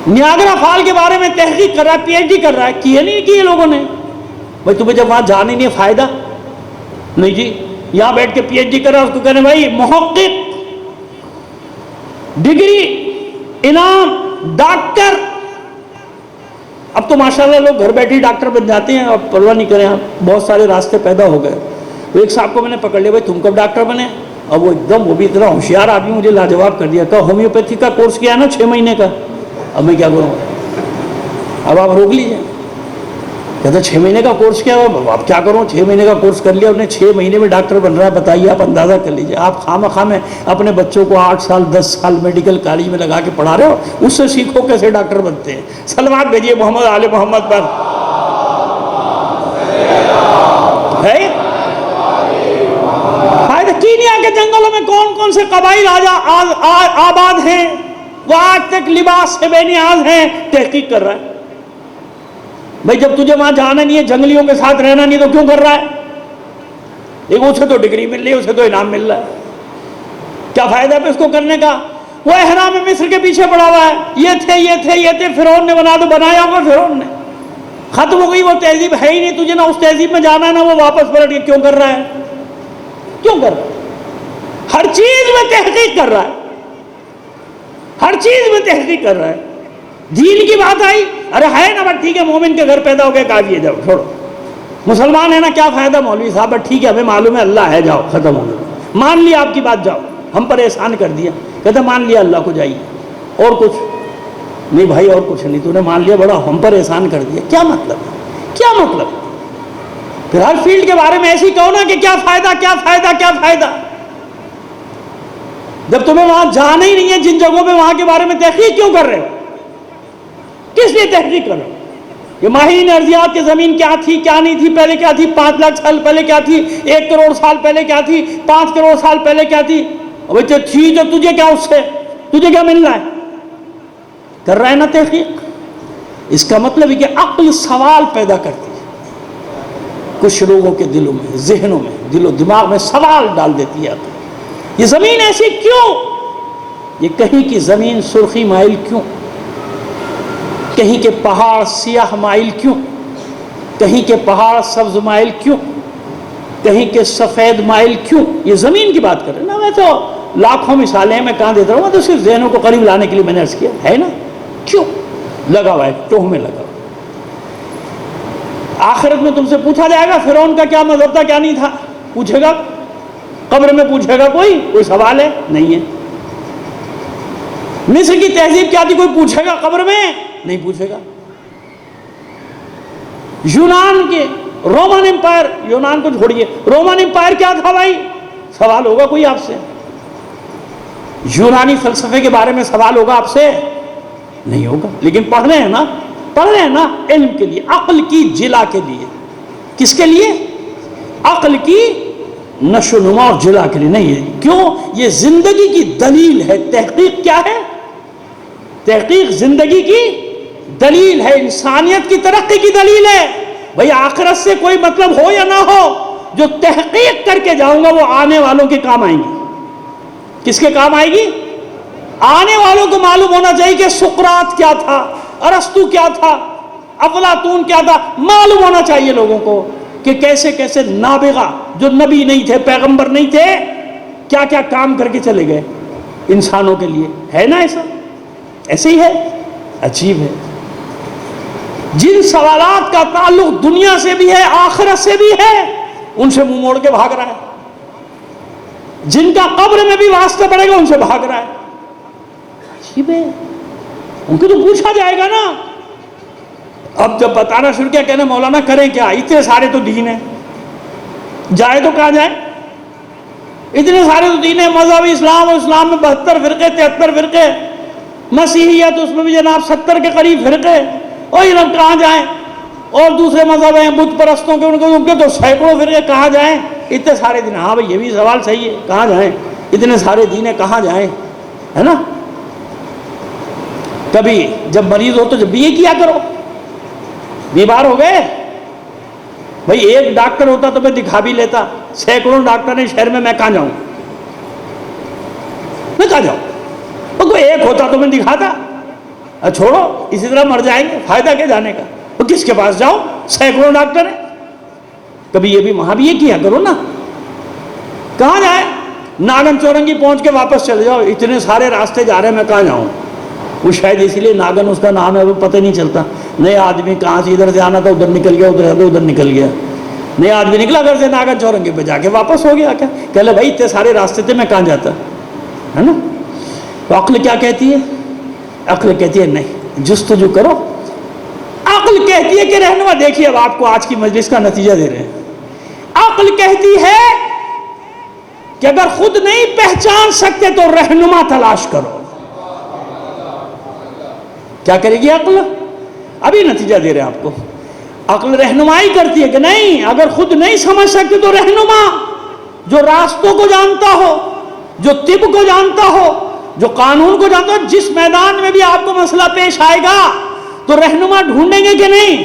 نیاگرا فال کے بارے میں تحقیق کر رہا ہے، پی ایچ ڈی کر رہا ہے، کیے نہیں کیے لوگوں نے؟ بھائی تمہیں جب وہاں جانا ہی نہیں فائدہ نہیں جی، یہاں بیٹھ کے پی ایچ ڈی کر رہا ہے، اس کو کہنے بھائی محقق، ڈگری، انعام، ڈاکٹر۔ اب تو ماشاءاللہ لوگ گھر بیٹھے ڈاکٹر بن جاتے ہیں، اب پرواہ نہیں کریں، بہت سارے راستے پیدا ہو گئے۔ ایک صاحب کو میں نے پکڑ لیا، بھائی تم کب ڈاکٹر بنے؟ اب وہ ایک دم، وہ بھی اتنا ہوشیار آدمی، مجھے لاجواب کر دیا، کہ ہومیوپیتھی کا کورس کیا ہے نا 6 مہینے کا، اب میں کیا کروں؟ اب آپ روک لیجئے۔ کہتا 6 مہینے کا کورس کیا ہوا، اب کیا کروں؟ 6 مہینے کا کورس کر لیا انہیں، 6 مہینے میں ڈاکٹر بن رہا ہے، بتائیے آپ اندازہ کر لیجئے۔ آپ خواہ میں اپنے بچوں کو 8 سال 10 سال میڈیکل کالج میں لگا کے پڑھا رہے ہو، اس سے سیکھو کیسے ڈاکٹر بنتے ہیں۔ سلوات بھیجیے محمد آل محمد پر۔ ہے فائدہ کینیا کے جنگلوں میں کون کون سے قبائل آباد ہیں، وہ آج تک لباس سے بے نیاز ہیں، تحقیق کر رہا ہے۔ بھائی جب تجھے وہاں جانا نہیں ہے، جنگلیوں کے ساتھ رہنا نہیں، تو کیوں کر رہا ہے؟ ایک اسے تو ڈگری مل رہی ہے، اسے تو انعام مل رہا ہے، کیا فائدہ ہے اس کو کرنے کا؟ وہ احرام مصر کے پیچھے پڑا ہوا ہے، یہ تھے، فرعون نے بنا دو، بنایا ہوگا فرعون نے، ختم ہو گئی، وہ تہذیب ہے ہی نہیں، تجھے نہ اس تہذیب میں جانا ہے نہ وہ واپس پلٹ کے، کیوں کر رہا ہے؟ کیوں کر رہا ہے؟ ہر چیز میں تحقیق کر رہا ہے، ہر چیز میں تحقیق کر رہا ہے۔ دین کی بات آئی، ارے ہے نا بس ٹھیک ہے، مومن کے گھر پیدا ہو گئے، کافی ہے، جاؤ چھوڑو، مسلمان ہے نا، کیا فائدہ مولوی صاحب، بس ٹھیک ہے، ہمیں معلوم ہے اللہ ہے، جاؤ، ختم ہو گیا، مان لیا آپ کی بات، جاؤ، ہم پر احسان کر دیا، کہتا مان لیا اللہ کو، جائیے، اور کچھ نہیں بھائی، اور کچھ نہیں، تو نے مان لیا، بڑا ہم پر احسان کر دیا، کیا مطلب ہے؟ کیا مطلب ہے؟ پھر ہر فیلڈ کے بارے میں ایسی کہو نا کہ کیا فائدہ، کیا فائدہ، کیا فائدہ، جب تمہیں وہاں جانا ہی نہیں ہے جن جگہوں پہ، وہاں کے بارے میں تحقیق کیوں کر رہے ہو؟ کس لیے تحقیق کر رہے ہو؟ یہ ماہرین ارضیات کی زمین کیا تھی، کیا نہیں تھی، پہلے کیا تھی، 5 لاکھ سال پہلے کیا تھی، 1 کروڑ سال پہلے کیا تھی، 5 کروڑ سال پہلے کیا تھی، اب تو تھی، تو تجھے کیا اس سے، تجھے کیا مل رہا ہے؟ کر رہا ہے نا تحقیق۔ اس کا مطلب ہے کہ عقل سوال پیدا کرتی ہے، کچھ لوگوں کے دلوں میں، ذہنوں میں، دل و دماغ میں سوال ڈال دیتی ہے، یہ زمین ایسی کیوں، یہ کہیں کی زمین سرخی مائل کیوں، کہیں کے پہاڑ سیاہ مائل کیوں، کہیں کے پہاڑ سبز مائل کیوں، کہیں کے سفید مائل کیوں، یہ زمین کی بات کر رہے ہیں نا۔ میں تو لاکھوں مثالیں میں کہاں دیتا ہوں، میں تو صرف ذہنوں کو قریب لانے کے لیے میں نے عرض کیا ہے نا، کیوں لگا ہوا ہے، ٹوہ میں لگا ہوا۔ آخرت میں تم سے پوچھا جائے گا فرعون کا کیا مذہب تھا، کیا نہیں تھا، پوچھے گا، قبر میں پوچھے گا کوئی سوال ہے؟ نہیں ہے۔ مصر کی تہذیب کیا تھی، کوئی پوچھے گا قبر میں؟ نہیں پوچھے گا۔ یونان کے رومن امپائر، یونان کو چھوڑیے، رومن امپائر کیا تھا بھائی، سوال ہوگا کوئی آپ سے؟ یونانی فلسفے کے بارے میں سوال ہوگا آپ سے؟ نہیں ہوگا، لیکن پڑھ رہے ہیں نا علم کے لیے، عقل کی جلا کے لیے۔ کس کے لیے؟ عقل کی نشو و نما اور جلا کے لیے نہیں۔ کیوں؟ یہ زندگی کی دلیل ہے۔ تحقیق کیا ہے؟ تحقیق زندگی کی دلیل ہے، انسانیت کی ترقی کی دلیل ہے۔ بھئی آخرت سے کوئی مطلب ہو یا نہ ہو، جو تحقیق کر کے جاؤں گا وہ آنے والوں کے کام آئیں گی۔ کس کے کام آئے گی؟ آنے والوں کو معلوم ہونا چاہیے کہ سقراط کیا تھا، ارسطو کیا تھا، افلاطون کیا تھا، معلوم ہونا چاہیے لوگوں کو کہ کیسے کیسے نابغہ جو نبی نہیں تھے، پیغمبر نہیں تھے، کیا کیا کام کر کے چلے گئے انسانوں کے لیے. ہے نا ایسا؟ ایسے ہی ہے. عجیب ہے. جن سوالات کا تعلق دنیا سے بھی ہے، آخرت سے بھی ہے، ان سے منہ موڑ کے بھاگ رہا ہے. جن کا قبر میں بھی واسطہ پڑے گا ان سے بھاگ رہا ہے. عجیب ہے. ان کو تو پوچھا جائے گا نا. اب جب بتانا شروع کیا، کہنا مولانا کریں کیا، اتنے سارے تو دین ہیں، جائے تو کہاں جائے؟ اتنے سارے تو دین ہیں، مذہب اسلام، اور اسلام میں 72 فرقے، 73 فرقے، مسیحیت اس میں بھی جناب 70 کے قریب فرقے، اور یہ کہاں جائیں؟ اور دوسرے مذہب ہیں بت پرستوں کے، ان کے تو سینکڑوں فرقے، کہاں جائیں؟ اتنے سارے دین. ہاں بھائی یہ بھی سوال صحیح ہے، کہاں جائیں؟ اتنے سارے دین ہیں، کہاں جائیں؟ ہے نا. کبھی جب مریض ہو تو جب بھی یہ کیا کرو. بیمار ہو گئے بھائی، ایک ڈاکٹر ہوتا تو میں دکھا بھی لیتا، سینکڑوں ڈاکٹر ہیں شہر میں کہاں جاؤں؟ میں کہاں جاؤں؟ تو کوئی ایک ہوتا تو میں دکھاتا. چھوڑو، اسی طرح مر جائیں گے، فائدہ کیا جانے کا؟ تو کس کے پاس جاؤ؟ سینکڑوں ڈاکٹر ہیں. کبھی یہ بھی وہاں بھی یہ کیا کرو نا. کہاں جائیں؟ ناگن چورنگی پہنچ کے واپس چلے جاؤ. اتنے سارے راستے جا رہے ہیں، میں کہاں جاؤں؟ وہ شاید اسی لیے ناگن اس کا نام ہے، وہ پتہ نہیں چلتا. نئے آدمی کہاں سے ادھر سے آنا تھا ادھر نکل گیا، ادھر نکل گیا. نیا آدمی نکلا گھر سے ناگن چورنگی پہ، جا کے واپس ہو گیا. کیا کہ لے بھائی اتنے سارے راستے تھے، میں کہاں جاتا؟ ہے نا. تو عقل کیا کہتی ہے؟ عقل کہتی ہے نہیں، جستجو کرو. عقل کہتی ہے کہ رہنما، دیکھیے اب آپ کو آج کی مجلس کا نتیجہ دے رہے ہیں. عقل کہتی ہے کہ اگر خود نہیں پہچان سکتے تو رہنما تلاش کرو. کیا کرے گی عقل؟ ابھی نتیجہ دے رہے ہیں آپ کو. عقل رہنمائی کرتی ہے کہ نہیں، اگر خود نہیں سمجھ سکتے تو رہنما جو راستوں کو جانتا ہو، جو طب کو جانتا ہو، جو قانون کو جانتا ہو، جس میدان میں بھی آپ کو مسئلہ پیش آئے گا تو رہنما ڈھونڈیں گے کہ نہیں؟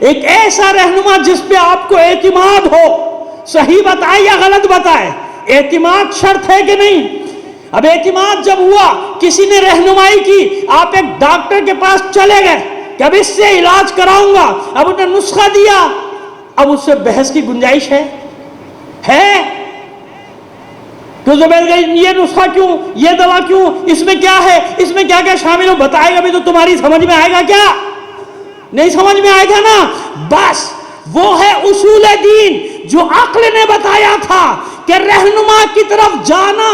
ایک ایسا رہنما جس پہ آپ کو اعتماد ہو، صحیح بتائے یا غلط بتائے، اعتماد شرط ہے کہ نہیں؟ اب اعتماد جب ہوا، کسی نے رہنمائی کی، آپ ایک ڈاکٹر کے پاس چلے گئے کہ اب اس سے علاج کراؤں گا، اب انہوں نے نسخہ دیا، اب اس سے بحث کی گنجائش ہے؟ تو یہ نسخہ کیوں، یہ دوا کیوں، اس میں کیا ہے، اس میں کیا کیا شامل ہو، بتائے گا بھی تو تمہاری سمجھ میں آئے گا کیا؟ نہیں سمجھ میں آئے گا نا. بس وہ ہے اصول دین جو عقل نے بتایا تھا کہ رہنما کی طرف جانا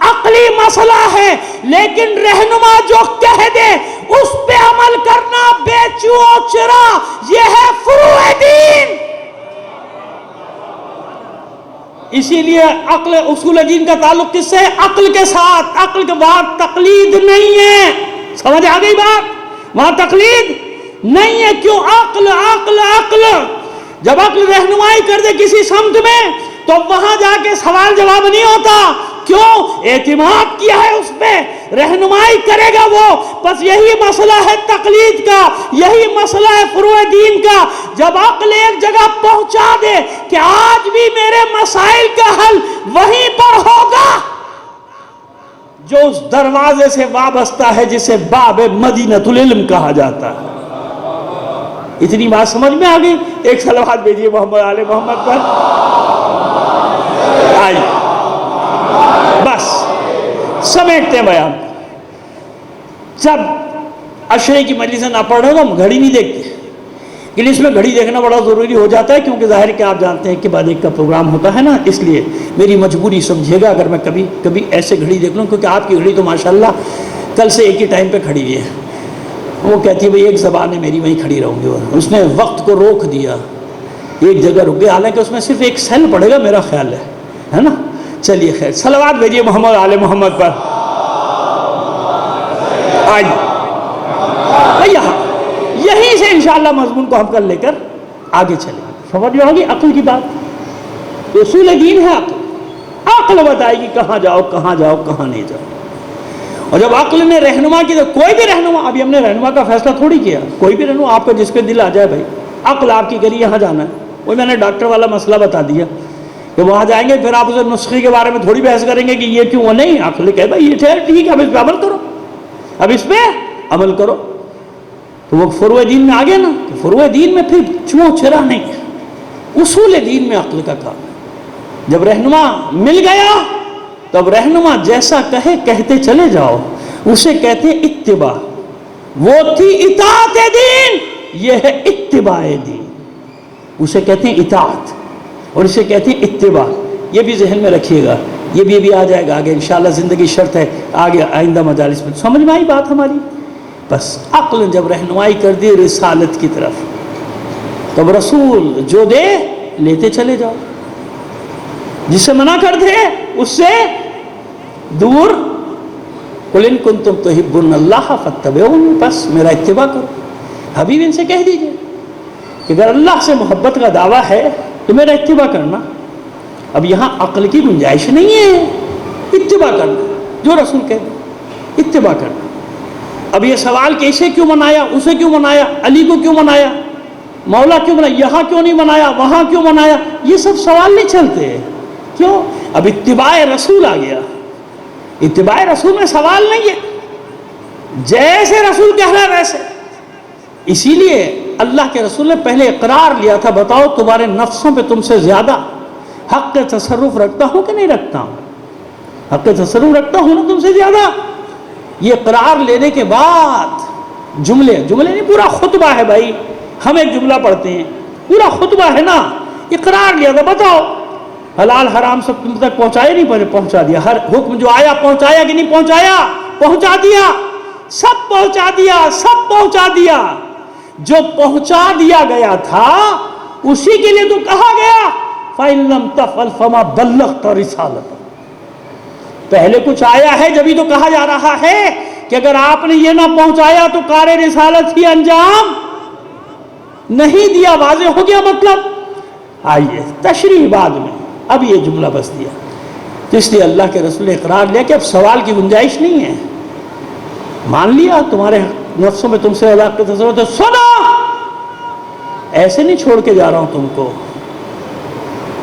عقلی مسئلہ ہے، لیکن رہنما جو کہہ دے اس پہ عمل کرنا بے چو چرا، یہ ہے فروع دین. اسی لیے عقل اصول دین کا تعلق کس سے ہے؟ عقل کے ساتھ. عقل کے بعد تقلید نہیں ہے. سمجھ آ گئی بات؟ وہاں تقلید نہیں ہے. کیوں؟ عقل عقل عقل. جب عقل رہنمائی کر دے کسی سمت میں تو وہاں جا کے سوال جواب نہیں ہوتا. کیوں؟ اعتماد کیا ہے اس پہ، رہنمائی کرے گا وہ. بس یہی مسئلہ ہے تقلید کا، یہی مسئلہ ہے فروع دین کا. جب عقل ایک جگہ پہنچا دے کہ آج بھی میرے مسائل کا حل وہیں پر ہوگا جو اس دروازے سے وابستہ ہے جسے باب مدینۃ العلم کہا جاتا ہے. اتنی بات سمجھ میں آ گئی؟ ایک صلوات بھیجیے محمد آل محمد پر. آئیے بس سمیٹتے ہیں بیان. جب عشرے کی مجلس نہ پڑھ رہے تو ہم گھڑی نہیں دیکھتے، لیکن اس میں گھڑی دیکھنا بڑا ضروری ہو جاتا ہے، کیونکہ ظاہر کہ آپ جانتے ہیں کہ بعد ایک کا پروگرام ہوتا ہے نا. اس لیے میری مجبوری سمجھے گا اگر میں کبھی ایسے گھڑی دیکھ لوں، کیونکہ آپ کی گھڑی تو ماشاءاللہ کل سے ایک ہی ٹائم پہ کھڑی ہوئی ہے. وہ کہتی ہے بھئی ایک زبان ہے میری، وہیں کھڑی رہوں گی. اس نے وقت کو روک دیا، ایک جگہ رک گیا، حالانکہ اس میں صرف ایک سیل پڑے گا میرا خیال ہے نا. چلیے خیر، صلوات بھیجیے محمد آل محمد پر. آئیے یہیں سے انشاءاللہ مضمون کو ہم کل لے کر آگے چلیں. سمجھ میں ہوگی عقل کی بات؟ اصول دین ہے عقل. عقل بتائے گی کہاں جاؤ کہاں جاؤ کہاں نہیں جاؤ. اور جب عقل نے رہنما کی تو کوئی بھی رہنما، ابھی ہم نے رہنما کا فیصلہ تھوڑی کیا، کوئی بھی رہنما آپ کو جس پہ دل آ جائے بھائی، عقل آپ کی کری یہاں جانا ہے. وہ میں نے ڈاکٹر والا مسئلہ بتا دیا کہ وہاں جائیں گے، پھر آپ اسے نسخے کے بارے میں تھوڑی بحث کریں گے کہ یہ کیوں. نہیں، عقل کہے بھائی یہ ٹھیک ہے، اب اس پہ عمل کرو. اب اس پہ عمل کرو. تو وہ فروع دین میں آگے نا, کہ فروع دین میں پھر چوں چرا نہیں ہے, اصول دین میں عقل کا کام ہے. جب رہنما مل گیا تو اب رہنما جیسا کہے کہتے چلے جاؤ, اسے کہتے ہیں اتباع. وہ تھی اطاعت دین, یہ ہے اتباع دین. اسے کہتے ہیں اطاعت اور اسے کہتے ہیں اتباع. یہ بھی ذہن میں رکھیے گا, یہ بھی آ جائے گا آگے انشاءاللہ. زندگی شرط ہے آگے آئندہ مجالس میں. سمجھ میں آئی بات ہماری؟ بس عقل جب رہنمائی کر دی رسالت کی طرف, تب رسول جو دے لیتے چلے جاؤ, جس سے منع کر دے اس سے دور. قُلْ إِن كُنتُمْ تُحِبُّونَ اللَّهَ فَاتَّبِعُونِي, بس میرا اتباع کرو. حبیب ان سے کہہ دیجئے کہ اگر اللہ سے محبت کا دعویٰ ہے تو میرا اتباع کرنا. اب یہاں عقل کی گنجائش نہیں ہے, اتباع کرنا, جو رسول کہہ دے اتباع کرنا. اب یہ سوال کہ اسے کیوں منایا, اسے کیوں منایا, علی کو کیوں منایا, مولا کیوں منایا, یہاں کیوں نہیں منایا, وہاں کیوں منایا, یہ سب سوال نہیں چلتے. کیوں؟ اب اتباع رسول آ گیا. اتباع رسول میں سوال نہیں ہے, جیسے رسول کہہ رہا ہے ویسے. اسی لیے اللہ کے رسول نے پہلے اقرار لیا تھا, بتاؤ تمہارے نفسوں پہ تم سے زیادہ حق تصرف رکھتا ہوں کہ نہیں رکھتا ہوں؟ حق تصرف رکھتا ہوں نا تم سے زیادہ. یہ اقرار لینے کے بعد جملے نہیں, پورا خطبہ ہے بھائی. ہم ایک جملہ پڑھتے ہیں, پورا خطبہ ہے نا. اقرار لیا تھا, بتاؤ حلال حرام سب تم تک پہنچایا نہیں؟ پہنچا دیا. ہر حکم جو آیا پہنچایا کہ نہیں پہنچایا؟ پہنچا دیا. سب پہنچا دیا, سب پہنچا دیا. جو پہنچا دیا گیا تھا اسی کے لیے تو کہا گیا فَإِن لَمْ تَفْعَلْ فَمَا بَلَّغْتَ رِسَالَتَهُ. پہلے کچھ آیا ہے جبھی تو کہا جا رہا ہے کہ اگر آپ نے یہ نہ پہنچایا تو کار رسالت ہی انجام نہیں دیا. واضح ہو گیا مطلب؟ آئیے تشریح بعد میں, اب یہ جملہ بس دیا. تو اس لیے اللہ کے رسول نے اقرار لیا کہ اب سوال کی گنجائش نہیں ہے. مان لیا تمہارے نفسوں میں تم سے اللہ کے تصور ہے. سنو, ایسے نہیں چھوڑ کے جا رہا ہوں تم کو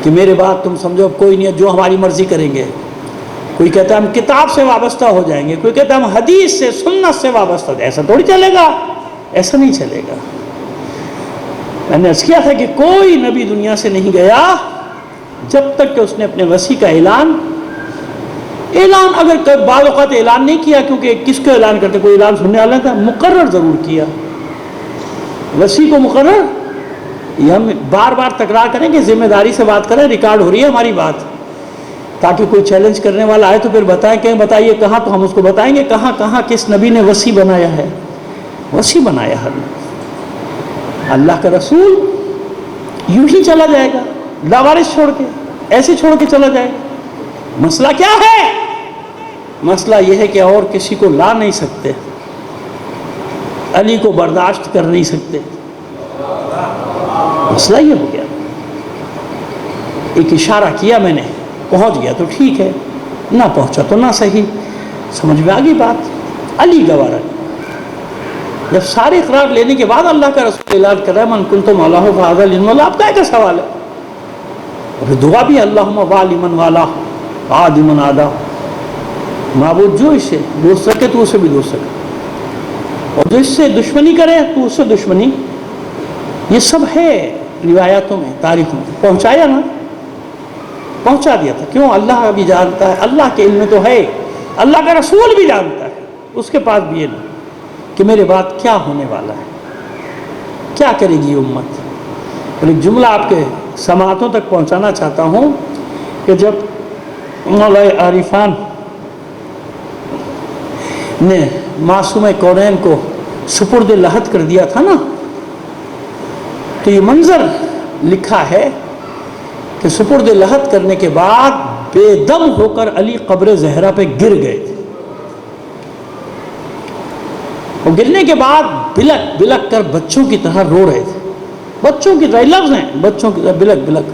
کہ میرے بات تم سمجھو اب کوئی نہیں ہے, جو ہماری مرضی کریں گے. کوئی کہتا ہے ہم کتاب سے وابستہ ہو جائیں گے, کوئی کہتا ہے ہم حدیث سے سنت سے وابستہ. ایسا تھوڑی چلے گا, ایسا نہیں چلے گا. میں نے عرض کیا تھا کہ کوئی نبی دنیا سے نہیں گیا جب تک کہ اس نے اپنے وصی کا اعلان اگر بعض اوقات اعلان نہیں کیا, کیونکہ کس کو اعلان کرتے, کوئی اعلان سننے والا تھا, مقرر ضرور کیا. وصی کو مقرر, یہ ہم بار بار تکرار کریں کہ ذمہ داری سے بات کریں, ریکارڈ ہو رہی ہے ہماری بات, تاکہ کوئی چیلنج کرنے والا آئے تو پھر بتائیں, کہ بتائیے کہاں, تو ہم اس کو بتائیں گے کہاں کہاں کس نبی نے وصی بنایا ہے. وصی بنایا ہے اللہ کا رسول. یوں ہی چلا جائے گا لاوارث چھوڑ کے, ایسے چھوڑ کے چلا جائے گا. مسئلہ کیا ہے؟ مسئلہ یہ ہے کہ اور کسی کو لا نہیں سکتے, علی کو برداشت کر نہیں سکتے. مسئلہ یہ ہو گیا. ایک اشارہ کیا میں نے, پہنچ گیا تو ٹھیک ہے, نہ پہنچا تو نہ صحیح. سمجھ میں آ گئی بات؟ علی گوارا. جب سارے اقرار لینے کے بعد اللہ کا رسول اعلان کر رہا ہے من کنت مولاہ فہذا للمولا, آپ کا سوال ہے. اور دعا بھی اللہم والی من والا عادی من عادا, معبود جو اس سے دوست رکھے تو اسے بھی دوست رکھے, اور جو اس سے دشمنی کرے تو اس سے دشمنی. یہ سب ہے روایاتوں میں, تاریخوں میں. پہنچایا نا, پہنچا دیا تھا. کیوں؟ اللہ بھی جانتا ہے, اللہ کے علم میں تو ہے, اللہ کا رسول بھی جانتا ہے, اس کے پاس بھی علم کہ میرے بعد کیا ہونے والا ہے, کیا کرے گی امت. اور ایک جملہ آپ کے سماعتوں تک پہنچانا چاہتا ہوں کہ جب مولا عارفان نے معصوم کونین کو سپرد لحد کر دیا تھا نا, تو یہ منظر لکھا ہے کہ سپرد لحد کرنے کے بعد بے دم ہو کر علی قبر زہرا پہ گر گئے تھے. اور گرنے کے بعد بلک بلک کر بچوں کی طرح رو رہے تھے. بچوں کی طرح, لفظ ہیں بچوں کی طرح بلک بلک.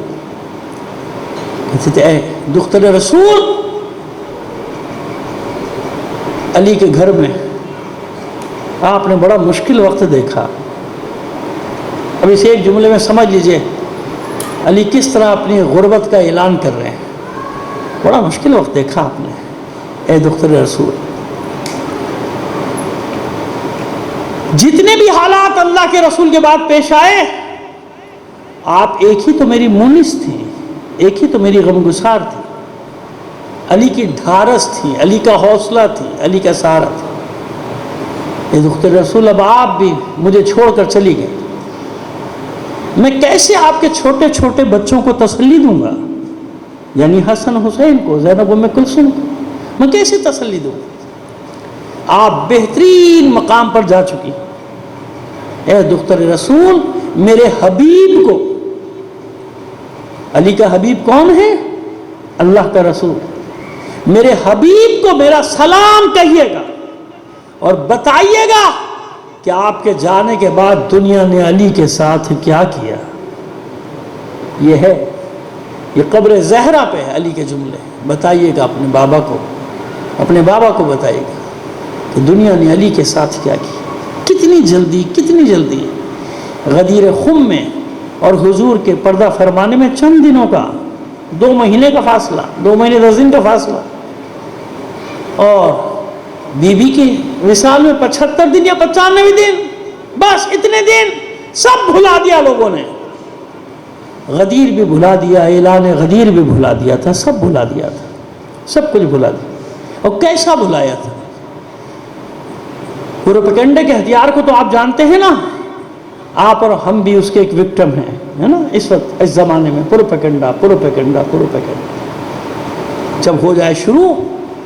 کہتے تھے اے دختر رسول, علی کے گھر میں آپ نے بڑا مشکل وقت دیکھا. اب اسے ایک جملے میں سمجھ لیجئے علی کس طرح اپنی غربت کا اعلان کر رہے ہیں. بڑا مشکل وقت دیکھا آپ نے اے دختر رسول. جتنے بھی حالات اللہ کے رسول کے بعد پیش آئے، آپ ایک ہی تو میری مونس تھی، ایک ہی تو میری غمگسار تھی، علی کی ڈھارس تھی، علی کا حوصلہ تھی، علی کا سہارا تھا۔ اے دختر رسول، اب آپ بھی مجھے چھوڑ کر چلی گئی، میں کیسے آپ کے چھوٹے چھوٹے بچوں کو تسلی دوں گا، یعنی حسن حسین کو، زینب ام کلثوم کو میں کیسے تسلی دوں؟ آپ بہترین مقام پر جا چکی۔ اے دختر رسول، میرے حبیب کو، علی کا حبیب کون ہے؟ اللہ کا رسول، میرے حبیب کو میرا سلام کہیے گا اور بتائیے گا کہ آپ کے جانے کے بعد دنیا نے علی کے ساتھ کیا کیا۔ یہ ہے، یہ قبر زہرا پہ ہے علی کے جملے، بتائیے گا اپنے بابا کو، اپنے بابا کو بتائیے گا کہ دنیا نے علی کے ساتھ کیا کیا۔ کتنی جلدی، کتنی جلدی! غدیر خم میں اور حضور کے پردہ فرمانے میں چند دنوں کا، 2 مہینے کا فاصلہ، 2 مہینے 10 دن کا فاصلہ، اور بی بی کی وصال میں 75 دن یا 95 دن، بس اتنے دن سب بھلا دیا لوگوں نے۔ غدیر بھی بھلا دیا، اعلان غدیر بھی بھلا دیا تھا، سب بھلا دیا تھا، سب کچھ بھلا دیا۔ اور کیسا بھلایا تھا؟ پروپیگنڈے کے ہتھیار کو تو آپ جانتے ہیں نا، آپ اور ہم بھی اس کے ایک وکٹم ہیں، ہے نا؟ اس وقت، اس زمانے میں پروپیگنڈا پروپیگنڈا پروپیگنڈا جب ہو جائے شروع،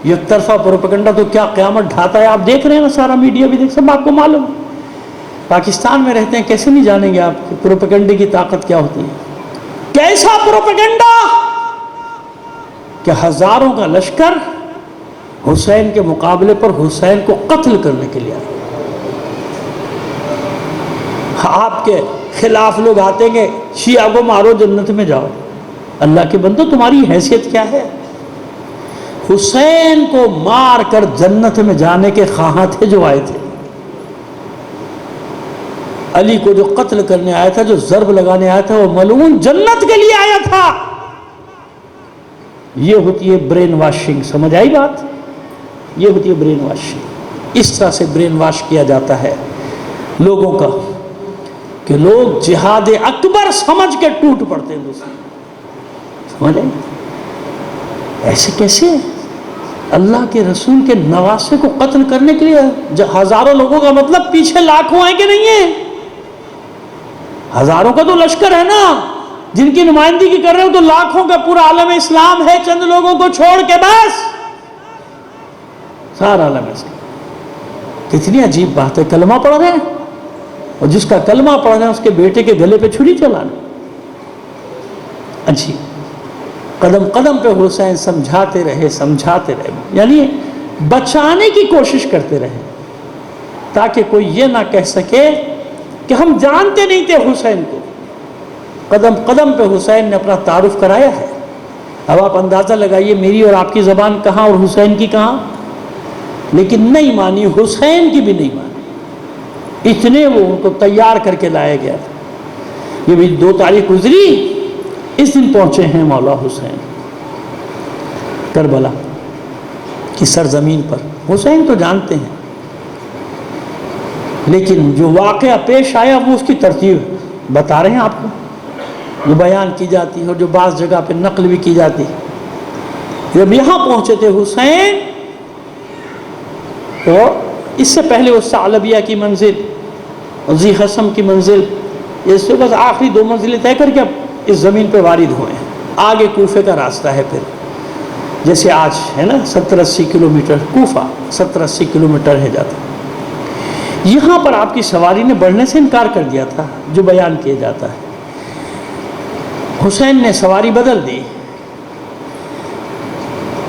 یک طرفہ پروپیگنڈا تو کیا قیامت ڈھاتا ہے۔ آپ دیکھ رہے ہیں نا، سارا میڈیا بھی دیکھ، سب آپ کو معلوم ہے۔ پاکستان میں رہتے ہیں، کیسے نہیں جانیں گے آپ کہ پروپیگنڈے کی طاقت کیا ہوتی ہے؟ کیسا پروپیگنڈا کہ ہزاروں کا لشکر حسین کے مقابلے پر حسین کو قتل کرنے کے لیے آئے۔ آپ کے خلاف لوگ آتے ہیں، شیعہ کو مارو جنت میں جاؤ۔ اللہ کے بندو، تمہاری حیثیت کیا ہے؟ حسین کو مار کر جنت میں جانے کے خواہاں تھے جو آئے تھے۔ علی کو جو قتل کرنے آیا تھا، جو ضرب لگانے آیا تھا، وہ ملعون جنت کے لیے آیا تھا۔ یہ ہوتی ہے برین واشنگ، سمجھ آئی بات؟ یہ ہوتی ہے برین واشنگ۔ اس طرح سے برین واش کیا جاتا ہے لوگوں کا کہ لوگ جہاد اکبر سمجھ کے ٹوٹ پڑتے ہیں دوسرے، سمجھ آئی؟ ایسے کیسے اللہ کے رسول کے نواسے کو قتل کرنے کے لیے ہزاروں لوگوں کا مطلب پیچھے لاکھوں ہیں کہ نہیں ہیں؟ ہزاروں کا تو لشکر ہے نا، جن کی نمائندگی کر رہے ہو، تو لاکھوں کا پورا عالم اسلام ہے، چند لوگوں کو چھوڑ کے بس سارا عالم اسلام۔ کتنی عجیب بات ہے، کلمہ پڑھ رہے ہیں، اور جس کا کلمہ پڑھ رہے ہیں اس کے بیٹے کے گلے پہ چھری چلانا۔ اچھی قدم قدم پہ حسین سمجھاتے رہے، سمجھاتے رہے، یعنی بچانے کی کوشش کرتے رہے، تاکہ کوئی یہ نہ کہہ سکے کہ ہم جانتے نہیں تھے حسین کو۔ قدم قدم پہ حسین نے اپنا تعارف کرایا ہے۔ اب آپ اندازہ لگائیے میری اور آپ کی زبان کہاں اور حسین کی کہاں، لیکن نہیں مانی، حسین کی بھی نہیں مانی، اتنے وہ ان کو تیار کر کے لایا گیا تھا۔ یہ بھی 2 تاریخ گزری، اس دن پہنچے ہیں مولا حسین کربلا کی سرزمین پر۔ حسین تو جانتے ہیں، لیکن جو واقعہ پیش آیا وہ اس کی ترتیب بتا رہے ہیں آپ کو، جو بیان کی جاتی ہے اور جو بعض جگہ پہ نقل بھی کی جاتی ہے۔ جب یہاں پہنچے تھے حسین، تو اس سے پہلے وہ ثعلبیہ کی منزل اور ذی حسم کی منزل، اس سے بس آخری 2 منزلیں طے کر کے اب اس زمین پہ وارد ہوئے ہیں۔ آگے کوفے کا راستہ ہے، پھر جیسے آج ہے نا 70-80 کلومیٹر، کوفہ 70-80 کلومیٹر ہے جاتا۔ یہاں پر آپ کی سواری نے بڑھنے سے انکار کر دیا تھا، جو بیان کیا جاتا ہے۔ حسین نے سواری بدل دی،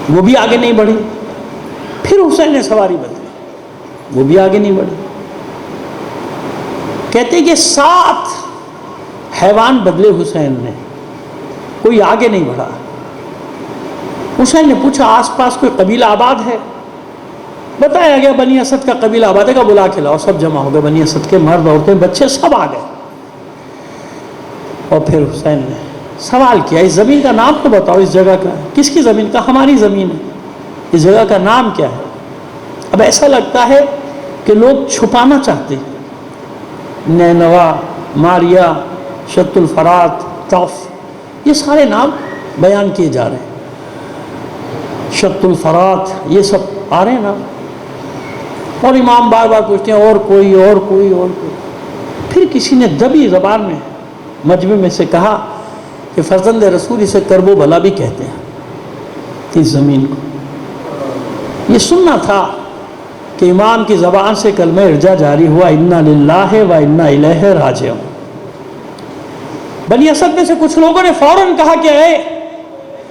وہ بھی آگے نہیں بڑھی، پھر حسین نے سواری بدلی، وہ بھی آگے نہیں بڑھی۔ کہتے ہیں کہ 7 حیوان بدلے حسین نے، کوئی آگے نہیں بڑھا۔ حسین نے پوچھا آس پاس کوئی قبیلہ آباد ہے؟ بتایا گیا بنی اسد کا قبیلہ آباد ہے، کا بلا کے لاؤ۔ سب جمع ہو گئے، بنی اسد کے مرد عورتیں بچے سب آ گئے۔ اور پھر حسین نے سوال کیا، اس زمین کا نام تو بتاؤ، اس جگہ کا کس کی زمین کا؟ ہماری زمین ہے، اس جگہ کا نام کیا ہے؟ اب ایسا لگتا ہے کہ لوگ چھپانا چاہتے ہیں نینوا، ماریا، شط الفرات، طف، یہ سارے نام بیان کیے جا رہے ہیں۔ شط الفرات یہ سب آ رہے ہیں نا، اور امام بار بار پوچھتے ہیں اور کوئی اور کوئی اور کوئی۔ پھر کسی نے دبی زبان میں مجمع میں سے کہا کہ فرزند رسول اسے کرب و بلا بھی کہتے ہیں اس زمین کو۔ یہ سننا تھا کہ امام کی زبان سے کلمہ ارجا جاری ہوا، انا للہ و انا الیہ راجعون۔ بنی اسد میں سے کچھ لوگوں نے فوراً کہا کہ اے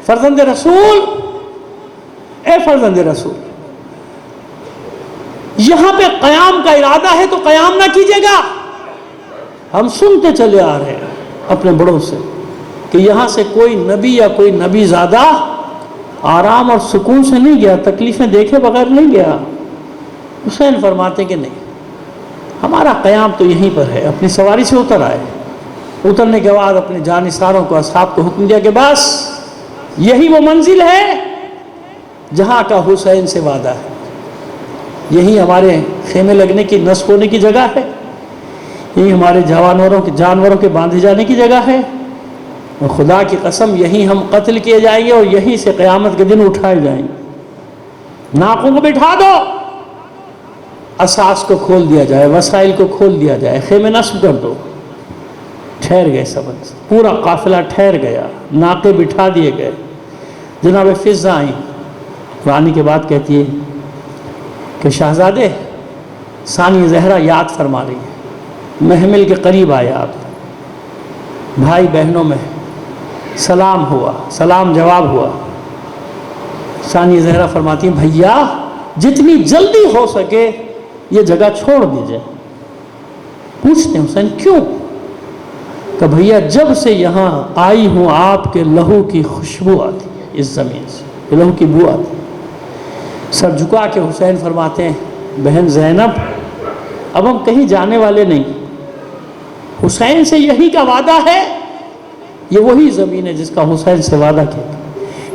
فرزند رسول، اے فرزند رسول، یہاں پہ قیام کا ارادہ ہے تو قیام نہ کیجیے گا۔ ہم سنتے چلے آ رہے ہیں اپنے بڑوں سے کہ یہاں سے کوئی نبی یا کوئی نبی زادہ آرام اور سکون سے نہیں گیا، تکلیفیں دیکھے بغیر نہیں گیا۔ حسین فرماتے کہ نہیں، ہمارا قیام تو یہیں پر ہے۔ اپنی سواری سے اتر آئے، اترنے کے بعد اپنے جانثاروں کو، اصحاب کو حکم دیا کہ بس یہی وہ منزل ہے جہاں کا حسین سے وعدہ ہے، یہی ہمارے خیمے لگنے کی، نصب ہونے کی جگہ ہے، یہی ہمارے جانوروں کے باندھے جانے کی جگہ ہے، اور خدا کی قسم یہی ہم قتل کیے جائیں گے اور یہی سے قیامت کے دن اٹھائے جائیں گے۔ ناقوں کو بٹھا دو، اساس کو کھول دیا جائے، وسائل کو کھول دیا جائے، خیمے نصب کر دو۔ ٹھہر گئے سب، پورا قافلہ ٹھہر گیا، ناقے بٹھا دیے گئے۔ جناب فضہ آئیں، رانی کے بعد کہتی ہے کہ شہزادے ثانی زہرا یاد فرما رہی ہے، محمل کے قریب آئے آپ، بھائی بہنوں میں سلام ہوا، سلام جواب ہوا۔ ثانی زہرا فرماتی ہیں بھیا جتنی جلدی ہو سکے یہ جگہ چھوڑ دیجئے۔ پوچھتے ہیں حسین کیوں؟ کہ بھیا جب سے یہاں آئی ہوں آپ کے لہو کی خوشبو آتی ہے، اس زمین سے لہو کی بو آتی ہے۔ سر جھکا کے حسین فرماتے ہیں بہن زینب اب ہم کہیں جانے والے نہیں، حسین سے یہی کا وعدہ ہے، یہ وہی زمین ہے جس کا حسین سے وعدہ کیا،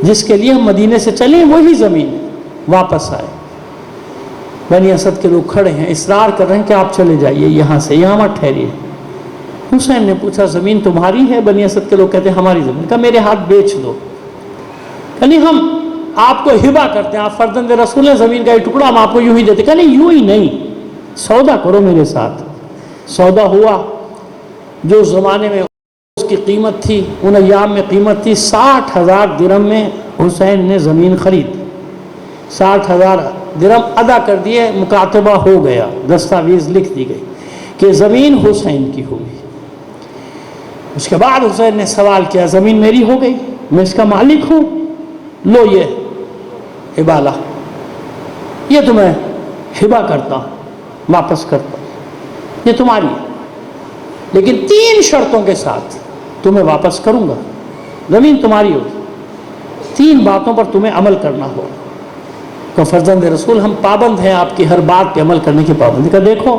جس کے لیے ہم مدینے سے چلیں وہی زمین ہے، واپس آئے۔ بنی اسد کے لوگ کھڑے ہیں، اصرار کر رہے ہیں کہ آپ چلے جائیے یہاں سے، یہاں مت ٹھہریے۔ حسین نے پوچھا زمین تمہاری ہے؟ بنی اسد کے لوگ کہتے ہیں ہماری زمین۔ کہا میرے ہاتھ بیچ دو، یعنی ہم آپ کو ہبہ کرتے ہیں، آپ فرزند رسول ہیں، زمین کا ایک ٹکڑا ہم آپ کو یوں ہی دیتے۔ کہا نہیں یوں ہی نہیں، سودا کرو میرے ساتھ۔ سودا ہوا، جو زمانے میں اس کی قیمت تھی، ان ایام میں قیمت تھی 60,000 درہم میں حسین نے زمین خرید، 60,000 درہم ادا کر دیے، مکاتبہ ہو گیا، دستاویز لکھ دی گئی کہ زمین حسین کی ہوگی۔ اس کے بعد حسین نے سوال کیا زمین میری ہو گئی، میں اس کا مالک ہوں، لو یہ حبالہ، یہ تمہیں ہبہ کرتا ہوں، واپس کرتا ہوں، یہ تمہاری ہے، لیکن 3 شرطوں کے ساتھ تمہیں واپس کروں گا، زمین تمہاری ہوگی، 3 باتوں پر تمہیں عمل کرنا ہوگا۔ کہ فرزند رسول ہم پابند ہیں آپ کی ہر بات پہ عمل کرنے کی پابندی کا۔ دیکھو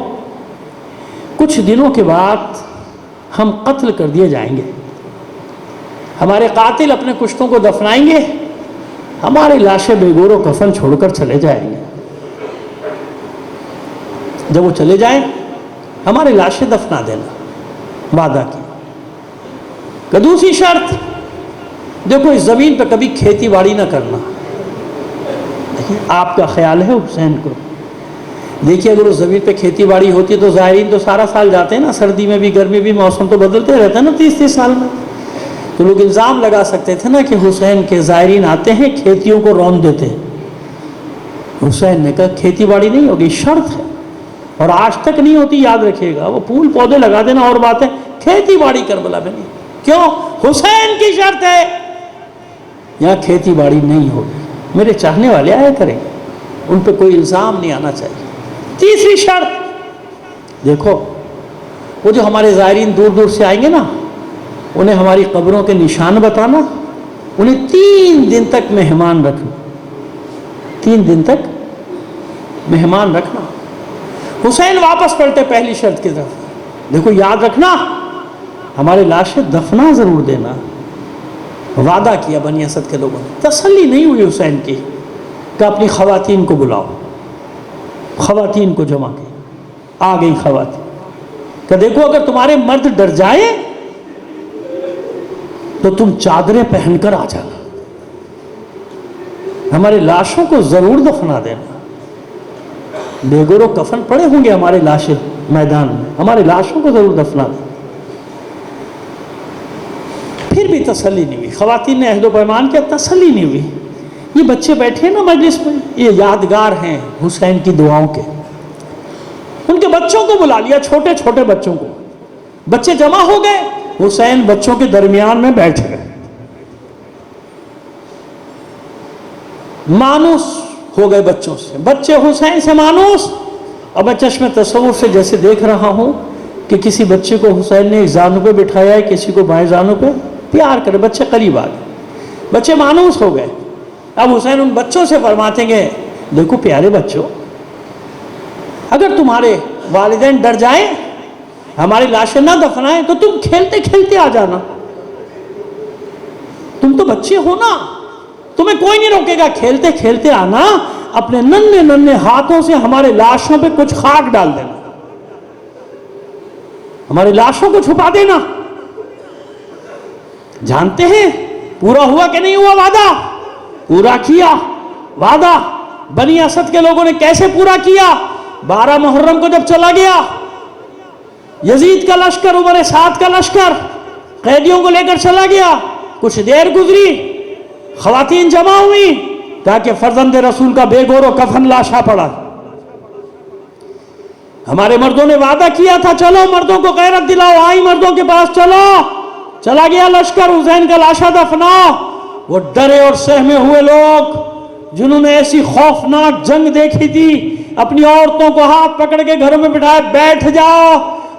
کچھ دنوں کے بعد ہم قتل کر دیے جائیں گے، ہمارے قاتل اپنے کشتوں کو دفنائیں گے، ہماری لاشیں بے گور و کفن چھوڑ کر چلے جائیں گے۔ جب وہ چلے جائیں ہماری لاشیں دفنا دینا، وعدہ کی۔ کہ دوسری شرط دیکھو اس زمین پہ کبھی کھیتی باڑی نہ کرنا۔ آپ کا خیال ہے حسین کو، دیکھیے اگر اس زمین پہ کھیتی باڑی ہوتی تو زائرین تو سارا سال جاتے ہیں نا، سردی میں بھی گرمی بھی، موسم تو بدلتے رہتا ہے نا 30 سال میں، تو لوگ الزام لگا سکتے تھے نا کہ حسین کے زائرین آتے ہیں کھیتیوں کو رون دیتے ہیں۔ حسین نے کہا کھیتی باڑی نہیں ہوگی، شرط ہے، اور آج تک نہیں ہوتی، یاد رکھیے گا، وہ پھول پودے لگا دینا اور بات ہے، کھیتی باڑی کربلا میں نہیں۔ کیوں؟ حسین کی شرط ہے یہاں کھیتی باڑی نہیں ہوگی، میرے چاہنے والے آیا کریں، ان پہ کوئی الزام نہیں آنا چاہیے۔ تیسری شرط دیکھو، وہ جو ہمارے زائرین دور دور سے آئیں گے نا، انہیں ہماری قبروں کے نشان بتانا، انہیں 3 دن تک مہمان رکھنا، 3 دن تک مہمان رکھنا۔ حسین واپس پلٹے پہلی شرط کی طرف، دیکھو یاد رکھنا ہماری لاشیں دفنا ضرور دینا، وعدہ کیا بنی اسد کے لوگوں نے۔ تسلی نہیں ہوئی حسین کی کہ اپنی خواتین کو بلاؤ، خواتین کو جمع کی، آ گئی خواتین، کہ دیکھو اگر تمہارے مرد ڈر جائے تو تم چادریں پہن کر آ جانا، ہماری لاشوں کو ضرور دفنا دینا۔ بے گور و کفن پڑے ہوں گے ہمارے لاشیں میدان میں، ہماری لاشوں کو ضرور دفنا دینا۔ پھر بھی تسلی نہیں ہوئی، خواتین نے عہد و پیمان کیا، تسلی نہیں ہوئی۔ یہ بچے بیٹھے نا مجلس میں، یہ یادگار ہیں حسین کی دعاؤں کے۔ ان کے بچوں کو بلا لیا، چھوٹے چھوٹے بچوں کو، بچے جمع ہو گئے، حسین بچوں کے درمیان میں بیٹھ گئے، مانوس ہو گئے بچوں سے، بچے حسین سے مانوس۔ اور میں چشم تصور سے جیسے دیکھ رہا ہوں کہ کسی بچے کو حسین نے ایک زانو پہ بٹھایا ہے، کسی کو بائیں زانو پہ، پیار کرے، بچے قریب آ گئے، بچے مانوس ہو گئے۔ اب حسین ان بچوں سے فرماتے ہیں، دیکھو پیارے بچوں، اگر تمہارے والدین ڈر جائیں، ہماری لاشیں نہ دفنائیں، تو تم کھیلتے کھیلتے آ جانا، تم تو بچے ہو نا، تمہیں کوئی نہیں روکے گا، کھیلتے کھیلتے آنا، اپنے ننھے ننھے ہاتھوں سے ہمارے لاشوں پہ کچھ خاک ڈال دینا، ہماری لاشوں کو چھپا دینا۔ جانتے ہیں پورا ہوا کہ نہیں ہوا وعدہ؟ پورا کیا وعدہ۔ بنی اسد کے لوگوں نے کیسے پورا کیا؟ 12 محرم کو جب چلا گیا یزید کا لشکر، عمر سعد کا لشکر قیدیوں کو لے کر چلا گیا، کچھ دیر گزری، خواتین جمع ہوئی تاکہ فرزند رسول کا بے گور و کفن لاشا پڑا۔ ہمارے مردوں نے وعدہ کیا تھا، چلو مردوں کو غیرت دلاؤ، آئی مردوں کے پاس چلو، چلا گیا لشکر، حسین کا لاشا دفناؤ۔ وہ ڈرے اور سہمے ہوئے لوگ جنہوں نے ایسی خوفناک جنگ دیکھی تھی، اپنی عورتوں کو ہاتھ پکڑ کے گھروں میں بٹھائے، بیٹھ جاؤ،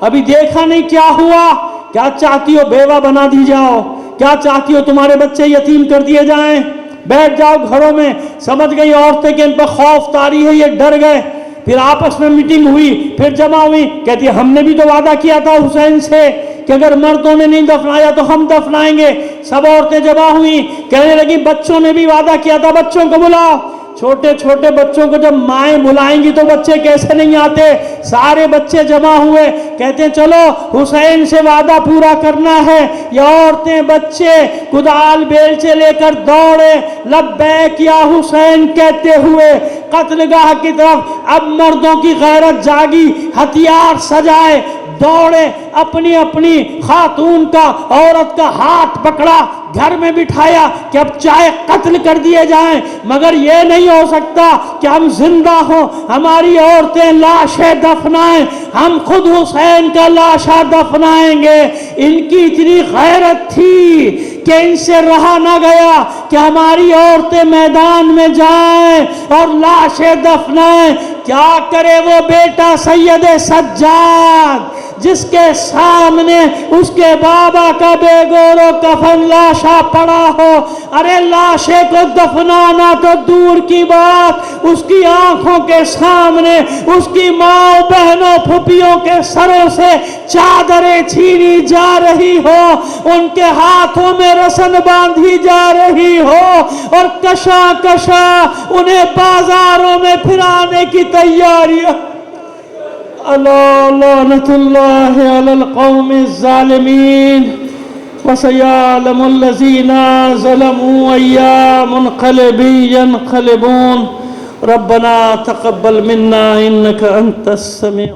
ابھی دیکھا نہیں کیا ہوا، کیا چاہتی ہو بیوہ بنا دی جاؤ، کیا چاہتی ہو تمہارے بچے یتیم کر دیے جائیں، بیٹھ جاؤ گھروں میں۔ سمجھ گئی عورتیں کہ ان پر خوف طاری ہے، یہ ڈر گئے۔ پھر آپس میں میٹنگ ہوئی، پھر جمع ہوئی، کہتی ہم نے بھی تو وعدہ کیا تھا حسین سے کہ اگر مردوں نے نہیں دفنایا تو ہم دفنائیں گے۔ سب عورتیں جمع ہوئی، کہنے لگی بچوں نے بھی وعدہ کیا تھا، بچوں کو بلاؤ۔ چھوٹے چھوٹے بچوں کو جب مائیں بلائیں گی تو بچے کیسے نہیں آتے؟ سارے بچے جمع ہوئے، کہتے ہیں چلو حسین سے وعدہ پورا کرنا ہے۔ یہ عورتیں بچے کدال بیلچے لے کر دوڑے، لبیک یا حسین کہتے ہوئے قتل گاہ کی طرف۔ اب مردوں کی غیرت جاگی، ہتھیار سجائے، دوڑے، اپنی اپنی خاتون کا، عورت کا ہاتھ پکڑا، گھر میں بٹھایا کہ اب چاہے قتل کر دیے جائیں مگر یہ نہیں ہو سکتا کہ ہم زندہ ہوں، ہماری عورتیں لاشیں دفنائیں، ہم خود حسین کا لاشا دفنائیں گے۔ ان کی اتنی غیرت تھی کہ ان سے رہا نہ گیا کہ ہماری عورتیں میدان میں جائیں اور لاشیں دفنائیں۔ کیا کرے وہ بیٹا سید سجاد جس کے سامنے اس کے بابا کا بے گور و کفن لاشا پڑا ہو؟ ارے لاشے کو دفنانا تو دور کی بات، اس کی آنکھوں کے سامنے اس کی ماں بہنوں پھوپھیوں کے سروں سے چادریں چھینی جا رہی ہو، ان کے ہاتھوں میں رسن باندھی جا رہی ہو اور کشا کشا انہیں بازاروں میں پھرانے کی تیاری۔ لعنت اللہ علی القوم الظالمین وسیعلم الذین ظلموا ای منقلب ینقلبون۔ ربنا تقبل منا انک انت السمیع